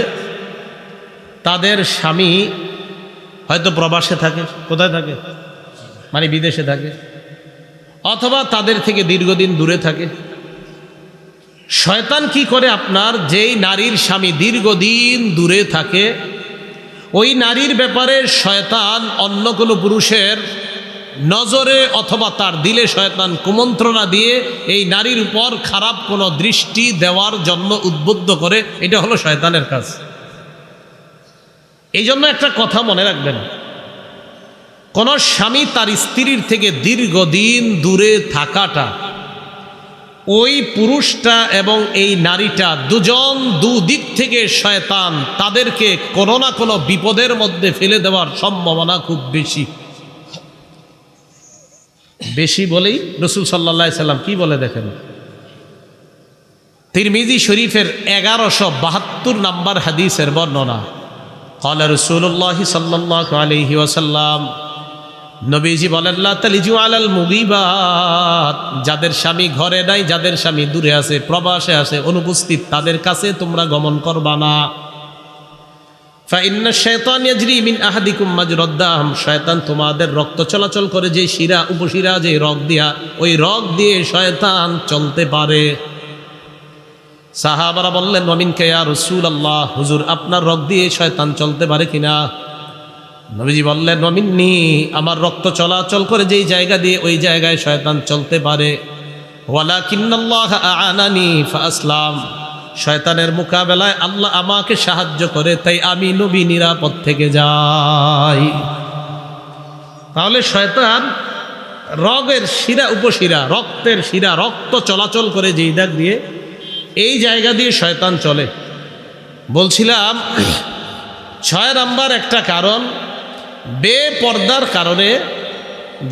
তাদের স্বামী হয়তো প্রবাসে থাকে। কোথায় থাকে? মানে বিদেশে থাকে, অথবা তাদের থেকে দীর্ঘদিন দূরে থাকে। শয়তান কি করে, আপনার যেই নারীর স্বামী দীর্ঘদিন দূরে থাকে, ওই নারীর ব্যাপারে শয়তান অন্য কোনো পুরুষের নজরে অথবা তার দিলে শয়তান কুমন্ত্রণা দিয়ে এই নারীর উপর খারাপ কোনো দৃষ্টি দেওয়ার জন্য উদ্বুদ্ধ করে। এটা হলো শয়তানের কাজ। এই জন্য একটা কথা মনে রাখবেন, কোন স্বামী তার স্ত্রীর থেকে দীর্ঘদিন দূরে থাকাটা, ওই পুরুষটা এবং এই নারীটা দুজন দুদিক থেকে শয়তান তাদেরকে কোনো না কোনো বিপদের মধ্যে ফেলে দেওয়ার সম্ভাবনা খুব বেশি। বেশি বলেই রাসূল সাল্লাল্লাহু আলাইহি সাল্লাম কি বলে দেখেন, তিরমিজি শরীফের 1172 নম্বর হাদিসের বর্ণনা। قال رسول الله صلى الله عليه وسلم নবীজি বলেন লা তালিজু আলাল মুগিবাত, যাদের স্বামী ঘরে নাই, যাদের স্বামী দূরে আছে, প্রবাসে আছে, অনুপস্থিত, তাদের কাছে তোমরা গমন করবা না। ফাইন্না শাইতান ইয়াজরি মিন আহাদিকুম মাজরাদ দাম, শয়তান তোমাদের রক্ত চলাচল করে যে শিরা উপশিরা যে রগ দিয়া, ওই রগ দিয়ে শয়তান চলতে পারে। সাহাবারা বললেন ওয়া মিনকা ইয়া রাসূলুল্লাহ, হুজুর আপনার রগ দিয়ে শয়তান চলতে পারে কিনা? নবীজি বললেন ওয়া মিন্নি, আমার রক্ত চলাচল করে যেই জায়গা দিয়ে ওই জায়গায় শয়তান চলতে পারে। ওয়ালাকিন্নাল্লাহ আ'আনানি ফাআসলাম, শয়তানের মোকাবেলায় আল্লাহ আমাকে সাহায্য করে, তাই আমি নবী নিরাপদ থেকে যাই। তাহলে শয়তান রগের শিরা উপশিরা, রক্তের শিরা, রক্ত চলাচল করে যেই দাগ দিয়ে, এই জায়গা দিয়ে শয়তান চলে। বলছিলাম 6 নাম্বার একটা কারণ, বেপর্দার কারণে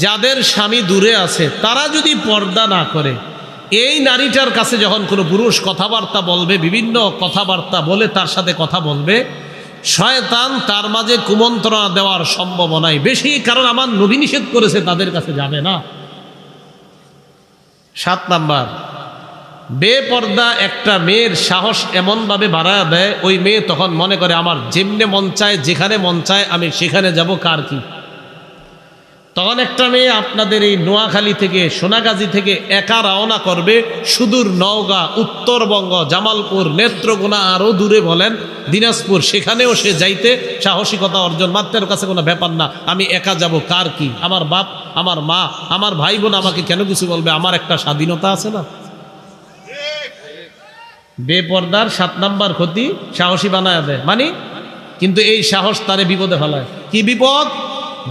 যাদের স্বামী দূরে আছে তারা যদি পর্দা না করে, এই নারীটার কাছে যখন কোনো পুরুষ কথাবার্তা বলবে, বিভিন্ন কথাবার্তা বলে তার সাথে কথা বলবে, শয়তান তার মাঝে কুমন্ত্রণা দেওয়ার সম্ভাবনাই বেশি, কারণ আমার নবী নিষেধ করেছে তাদের কাছে যাবে না। 7 নাম্বার, বেপর্দা একটা মেয়ের সাহস এমনভাবে বাড়ায় দেয়, ওই মেয়ে তখন মনে করে আমার যেমনে মন চায়, যেখানে মন চায় আমি সেখানে যাব, কার কি। তখন একটা মেয়ে আপনাদের এই নোয়াখালী থেকে, সোনাগাজী থেকে একা রওনা করবে সুদূর নওগাঁ, উত্তরবঙ্গ, জামালপুর, নেত্রকোনা, আরও দূরে বলেন দিনাজপুর, সেখানেও সে যাইতে সাহসিকতা অর্জন, মাত্রের কাছে কোনো ব্যাপার না, আমি একা যাব, কার কি, আমার বাপ, আমার মা, আমার ভাই বোন আমাকে কেন কিছু বলবে, আমার একটা স্বাধীনতা আছে না। বেপর্দার 7 নাম্বার ক্ষতি, সাহসী বানায় দেয় মানে, কিন্তু এই সাহস তারে বিপদে ফেলায়। কি বিপদ?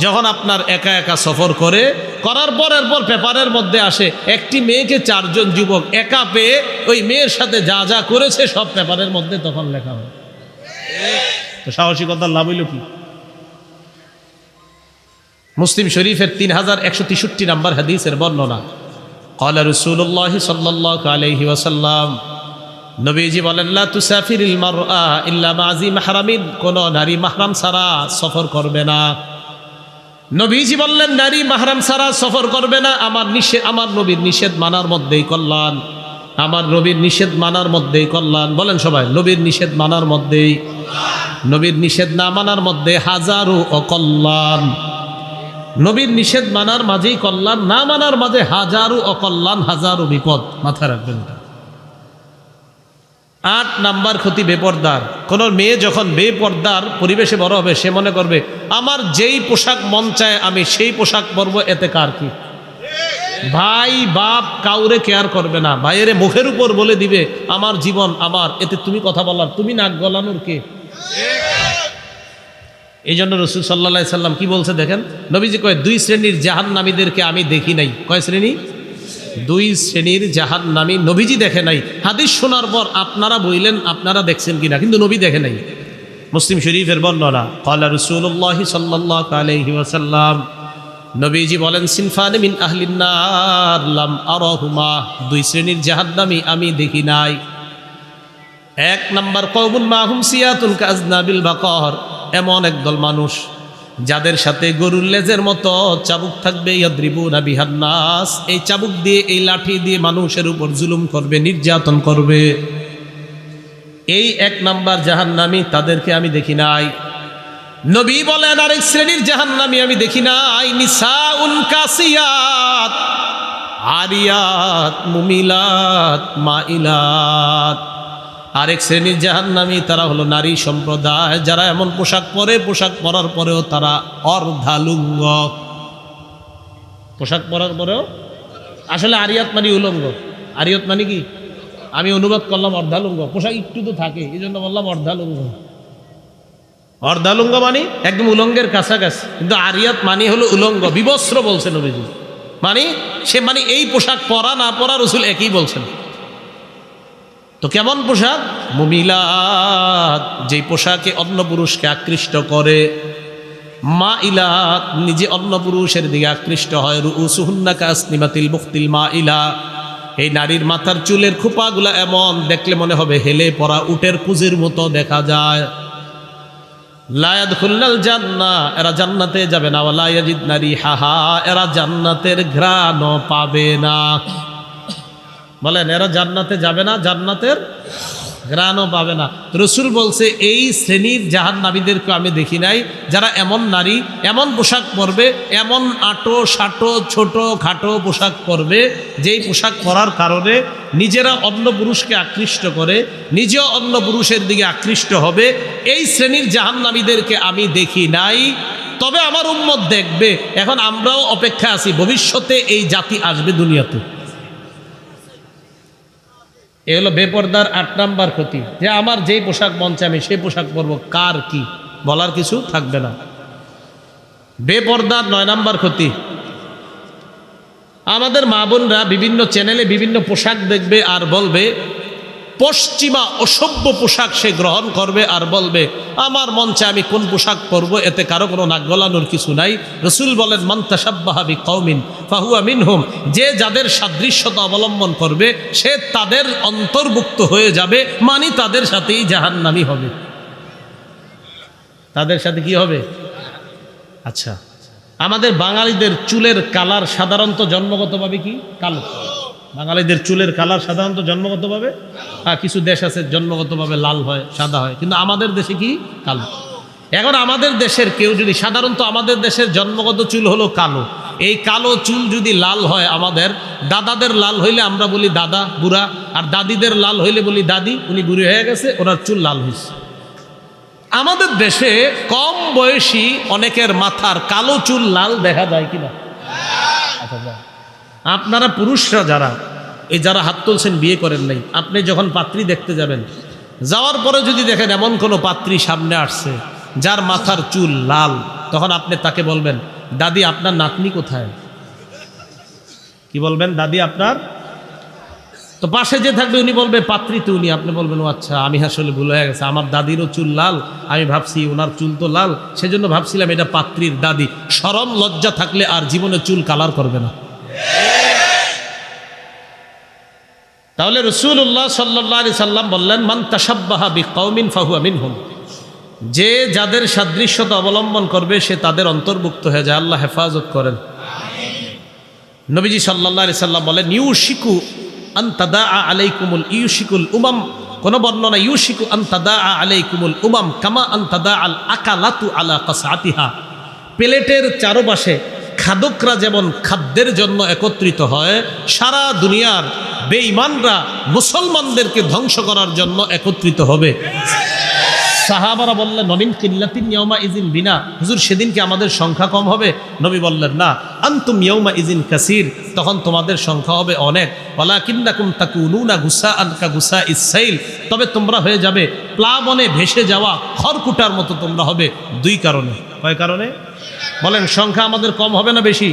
যখন আপনার একা একা সফর করার পর এরপর পেপারের মধ্যে আসে একটি মেয়েকে 4 জন যুবক একা পেয়ে ওই মেয়ের সাথে যা যা করেছে সব পেপারের মধ্যে তখন লেখা হয়। তো সাহসিকতার লাভ হইল কি? মুসলিম শরীফের 3163 নাম্বার হাদিসের বর্ণনা, ক্বালা রাসূলুল্লাহ সাল্লাল্লাহু আলাইহি ওয়াসাল্লাম, নবীজি বলেন লা তুসাফিরিল মারআ ইল্লা মা'জি মাহরামিন, কোন নারী মাহরাম ছাড়া সফর করবে না। নবীজি বললেন নারী মাহরাম ছাড়া সফর করবে না। আমার নবীর নিষেধ মানার মধ্যেই কল্যাণ, আমার নবীর নিষেধ মানার মধ্যেই কল্যাণ। বলেন সবাই, নবীর নিষেধ মানার মধ্যেই, নবীর নিষেধ না মানার মধ্যে হাজারো অকল্যাণ। নবীর নিষেধ মানার মাঝেই কল্যাণ, না মানার মাঝে হাজারো অকল্যাণ, হাজারো বিপদ। মাথায় রাখবেন এটা। 8 নাম্বার ক্ষতি বেপর্দার। কোনো মেয়ে যখন বেপর্দার পরিবেশে বড় হবে, সে মনে করবে আমার যেই পোশাক মন চায় আমি সেই পোশাক পরব, এতে কার কি। ভাই বাপ কাউরে কেয়ার করবে না, ভাইয়েরে মুখের উপর বলে দিবে আমার জীবন আমার, এতে তুমি কথা বলার, তুমি নাক গলানোর কে? এই জন্য রাসূল সাল্লাল্লাহু আলাইহি সাল্লাম কি বলছে দেখেন, নবীজি কয় 2 শ্রেণীর জাহান্নামীদেরকে আমি দেখি নাই। কয় শ্রেণী? 2 শ্রেণীর জাহান্নামী নবীজি দেখে নাই। হাদিস শোনার পর আপনারা বললেন আপনারা দেখছেন কিনা, কিন্তু নবী দেখে নাই। মুসলিম শরীফের বর্ণনা, ক্বালা রাসূলুল্লাহ সাল্লাল্লাহু আলাইহি ওয়াসাল্লাম, নবীজি বলেন সিনফান মিন আহলিন নার লাম আরাহুমা, 2 শ্রেণীর জাহান্নামী আমি দেখি নাই। 1 নাম্বার কওমুন মাহুম সিয়াতুন কাজনাবিল বাকর, এমন একদল মানুষ যাদের সাথে গরুর লেজের মতো চাবুক থাকবে, ইয়াদ্রিবুনা বিহান নাস, এই চাবুক দিয়ে, এই লাঠি দিয়ে মানুষের উপর জুলুম করবে, নির্যাতন করবে। এই 1 নাম্বার জাহান্নামী, তাদেরকে আমি দেখি নাই। নবী বলেন আরেক শ্রেণীর জাহান্নামী আমি দেখি নাই, নিসাউন কাসিয়াত আরিয়াত মুমিলাত মাইলাত। আরেক শ্রেণীর জাহান্নামী তারা হলো নারী সম্প্রদায়, যারা এমন পোশাক পরে, পোশাক পরার পরেও তারা অর্ধালুঙ্গ। পোশাক পরার পরেও, আসলে আরিয়াত মানে উলঙ্গ। আরিয়াত মানে কি? আমি অনুবাদ করলাম অর্ধালুঙ্গ, পোশাক একটু তো থাকে এই জন্য বললাম অর্ধালুঙ্গ। অর্ধালুঙ্গ মানে একদম উলঙ্গের কাছাকাছি, কিন্তু আরিয়াত মানে হলো উলঙ্গ, বিবস্ত্র বলছে নবীজি। মানে সে মানে এই পোশাক পরা না পরা রাসূল একই বলছেন। তো কেমন পোশাক? মুমিলাত, যেই পোশাকে অন্য পুরুষকে আকৃষ্ট করে, মাইলাত, নিজে অন্য পুরুষের দিকে আকৃষ্ট হয়, রুউসুহুন্না কাসনিমাতিল মুখতিল মাইলা, এই নারীর মাথার চুলের খোপাগুলা এমন দেখলে মনে হবে হেলে পড়া উটের কুজের মতো দেখা যায়। লা ইয়াদখুলুল জান্নাহ, এরা জান্নাতে যাবে না। ওয়ালা ইয়াজিদনা রিহাহা, এরা জান্নাতের ঘ্রাণও পাবে না। বলেন এরা জান্নাতে যাবে না, জান্নাতের ঘ্রাণও পাবে না। রসুল বলছে এই শ্রেণীর জাহান্নামীদেরকে আমি দেখি নাই, যারা এমন নারী, এমন পোশাক পরবে, এমন আটো সাটো ছোট খাটো পোশাক পরবে, যেই পোশাক পরার কারণে নিজেরা অন্য পুরুষকে আকৃষ্ট করে, নিজেও অন্য পুরুষের দিকে আকৃষ্ট হবে। এই শ্রেণীর জাহান্নামীদেরকে আমি দেখি নাই, তবে আমার উম্মত দেখবে। এখন আমরাও অপেক্ষা আছি, ভবিষ্যতে এই জাতি আসবে দুনিয়াতে। এ হলো বেপরদার 8 নাম্বার ক্ষতি, যে আমার যেই পোশাক মন চায় আমি সেই পোশাক পরবো, কার কি বলার কিছু থাকবে না। বেপরদার 9 নাম্বার ক্ষতি, আমাদের মা বোনরা বিভিন্ন চ্যানেলে বিভিন্ন পোশাক দেখবে আর বলবে, পশ্চিমা অসভ্য পোশাক সে গ্রহণ করবে আর বলবে আমার মন চায় আমি কোন পোশাক পরবো, এতে কারো কোনো নাক গলানোর কিছু নাই। রসুল বলেন মান তাশাব্বাহা বিকওমিন ফাহুয়া মিনহুম, যে যাদের সাদৃশ্যতা অবলম্বন করবে সে তাদের অন্তর্ভুক্ত হয়ে যাবে, মানে তাদের সাথেই জাহান্নামী হবে। তাদের সাথে কি হবে? আচ্ছা, আমাদের বাঙালিদের চুলের কালার সাধারণত জন্মগতভাবে কি কালো। বাঙালিদের চুলের কালার সাধারণত জন্মগতভাবে, কিছু দেশ আছে জন্মগতভাবে লাল হয়, সাদা হয়, কিন্তু আমাদের দেশে কি কালো। এখন আমাদের দেশের কেউ যদি, সাধারণত আমাদের দেশের জন্মগত চুল হলো কালো, এই কালো চুল যদি লাল হয়, আমাদের দাদাদের লাল হইলে আমরা বলি দাদা বুড়া, আর দাদিদের লাল হইলে বলি দাদি উনি বুড়ি হয়ে গেছে, ওনার চুল লাল হয়েছে। আমাদের দেশে কম বয়সী অনেকের মাথার কালো চুল লাল দেখা যায় কিনা? আচ্ছা, আপনারা পুরুষরা যারা এই যারা হাত তুলছেন বিয়ে করেন নাই, আপনি যখন পাত্রী দেখতে যাবেন, যাওয়ার পরে যদি দেখেন এমন কোনো পাত্রী সামনে আসছে যার মাথার চুল লাল, তখন আপনি তাকে বলবেন দাদি আপনার নাতনি কোথায়? কি বলবেন? দাদি আপনার। তো পাশে যে থাকবে উনি বলবে পাত্রী তো উনি, আপনি বলবেন ও আচ্ছা আমি আসলে ভুল হয়ে গেছে, আমার দাদিরও চুল লাল, আমি ভাবছি ওনার চুল তো লাল, সেজন্য ভাবছিলাম এটা পাত্রীর দাদি। শরম লজ্জা থাকলে আর জীবনে চুল কালার করবে না। তাহলে রাসূলুল্লাহ সাল্লাল্লাহু আলাইহি সাল্লাম বললেন মান তাশাব্বাহা বিকওমিন ফাহুয়া মিনহুম, যে যাদের সাদৃশ্যতা অবলম্বন করবে সে তাদের অন্তর্ভুক্ত হয়ে যায়। আল্লাহ হেফাজত করেন। নবীজি সাল্লাল্লাহু আলাইহি সাল্লাম বলেন ইউশিকু আন তাদা আলাইকুমুল ইউশিকুল উমাম, কোন বর্ণনা ইউশিকু আন তাদা আলাইকুমুল উমাম কামা আন তাদা আল আকালাতু আলা কাসআতিহা, প্লেটের চারপাশে খাদকরা যেমন খাদ্যের জন্য একত্রিত হয়, সারা দুনিয়ার বেঈমানরা মুসলমানদেরকে ধ্বংস করার জন্য একত্রিত হবে। সাহাবারা বললেন নমিন কিল্লাতিন ইয়াউমা ইজিন বিনা, হুজুর সেদিন কি আমাদের সংখ্যা কম হবে? নবী বললেন না, আনতুম ইয়াউমা ইজিন কাসীর, তখন তোমাদের সংখ্যা হবে অনেক। ওয়ালাকিন্নাকুম তাকুনুনা গুসাআন কা গুসাইস সাইল, তবে তোমরা হয়ে যাবে প্লাবনে ভেসে যাওয়া খড়কুটার মতো তোমরা হবে। 2 কারণে। কয় কারণে? বলেন সংখ্যা আমাদের কম হবে না বেশি?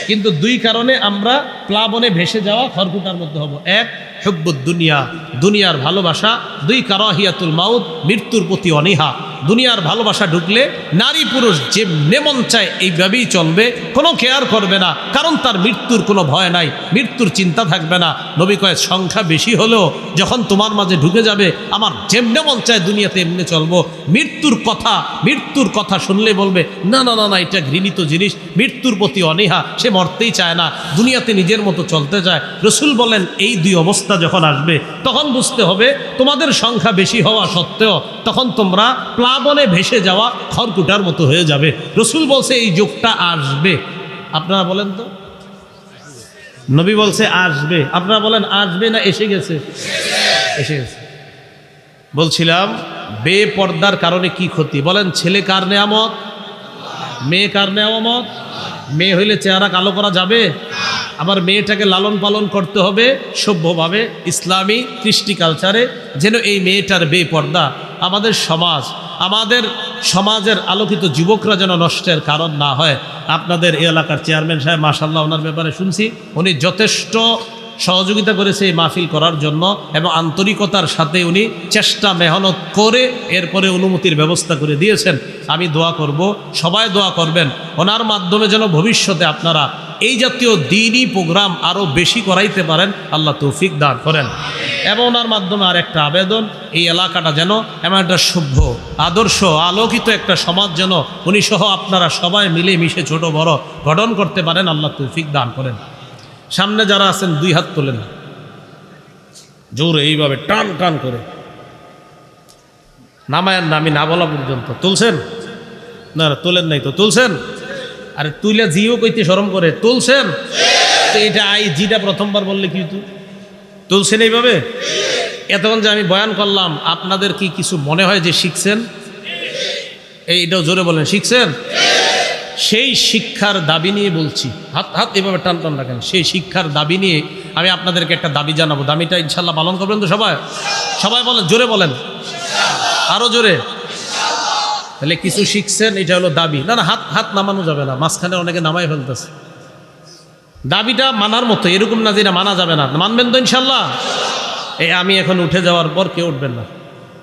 কিন্তু 2 কারণে আমরা প্লাবনে ভেসে যাওয়া খড়কুটার মধ্যে হব। 1 হুব্বুদ দুনিয়া, দুনিয়ার ভালোবাসা। 2 কারাহিয়াতুল মাউত, মৃত্যুর প্রতি অনীহা। দুনিয়ার ভালোবাসা ঢুকলে নারী পুরুষ যে মন চায় এইভাবেই চলবে, কোনো কেয়ার করবে না, কারণ তার মৃত্যুর কোনো ভয় নাই, মৃত্যুর চিন্তা থাকবে না। নবী কয় সংখ্যা বেশি হলেও যখন তোমার মাঝে ঢুকে যাবে, আমার যেমনে মন চায় দুনিয়াতে এমনি চলবো, মৃত্যুর কথা শুনলে বলবে না না না না এটা ঘৃণিত জিনিস, মৃত্যুর প্রতি অনীহা, সে মরতেই চায় না, দুনিয়াতে নিজের মতো চলতে চায়। রাসূল বলেন এই 2 অবস্থা যখন আসবে তখন বুঝতে হবে তোমাদের সংখ্যা বেশি হওয়া সত্ত্বেও তখন তোমরা প্লাবনে ভেসে যাওয়া খড়কুটার মতো হয়ে যাবে। রাসূল বলছে এই যুগটা আসবে। আপনারা বলেন তো, নবী বলছে আসবে, আপনারা বলেন আসবে না এসে গেছে? এসে গেছে। বলছিলাম বেপর্দার কারণে কি ক্ষতি? বলেন ছেলে কার নেয়ামত, মেয়ে কার নেয়ামত? মেয়ে হইলে চেহারা কালো করা যাবে? আবার মেয়েটাকে লালন পালন করতে হবে সভ্যভাবে, ইসলামী কৃষ্টি কালচারে, যেন এই মেয়েটার বেপর্দা আমাদের সমাজের আলোকিত যুবকরা যেন নষ্টের কারণ না হয়। আপনাদের এই এলাকার চেয়ারম্যান সাহেব মাশাআল্লাহ, ওনার ব্যাপারে শুনছি উনি যথেষ্ট সহযোগিতা করেছে এই মাহফিল করার জন্য, এবং আন্তরিকতার সাথে উনি চেষ্টা মেহনত করে এরপরে অনুমতির ব্যবস্থা করে দিয়েছেন। আমি দোয়া করব, সবাই দোয়া করবেন, ওনার মাধ্যমে যেন ভবিষ্যতে আপনারা এই জাতীয় দ্বীনি প্রোগ্রাম আরও বেশি করাইতে পারেন। আল্লাহ তৌফিক দান করেন। এবং ওনার মাধ্যমে আর একটা আবেদন, এই এলাকাটা যেন এমন একটা সভ্য আদর্শ আলোকিত একটা সমাজ যেন উনি সহ আপনারা সবাই মিলে মিশে ছোট বড় গঠন করতে পারেন। আল্লাহ তৌফিক দান করেন। সামনে যারা আছেন 2 হাত তোলেন জোরে, এইভাবে টান টান করে নামায়ের না, আমি না বলা পর্যন্ত। তুলছেন না? তোলেন নাই তো? তুলছেন? আরে তুইলে জিও কইতে শরম করে। তুলছেন তো? এটা জিটা প্রথমবার বললে কি তুলছেন এইভাবে? এতক্ষণ যে আমি বয়ান করলাম আপনাদের কি কিছু মনে হয় যে শিখছেন? এইটাও জোরে বলেন, শিখছেন? সেই শিক্ষার দাবি নিয়ে বলছি। হাত হাত এভাবে টান টান রাখেন। সেই শিক্ষার দাবি নিয়ে আমি আপনাদেরকে একটা দাবি জানাবো। দাবিটা ইনশাল্লাহ পালন করবেন তো সবাই? সবাই বলেন, জোরে বলেন, আরো জোরে। তাহলে কিছু শিখছেন, এটা হলো দাবি। না না, হাত হাত নামানো যাবে না, মাঝখানে অনেকে নামাই ফেলতেছে। দাবিটা মানার মতো, এরকম না যে না মানা যাবে না। মানবেন তো ইনশাল্লাহ? আমি এখন উঠে যাওয়ার পর কেউ উঠবেন না।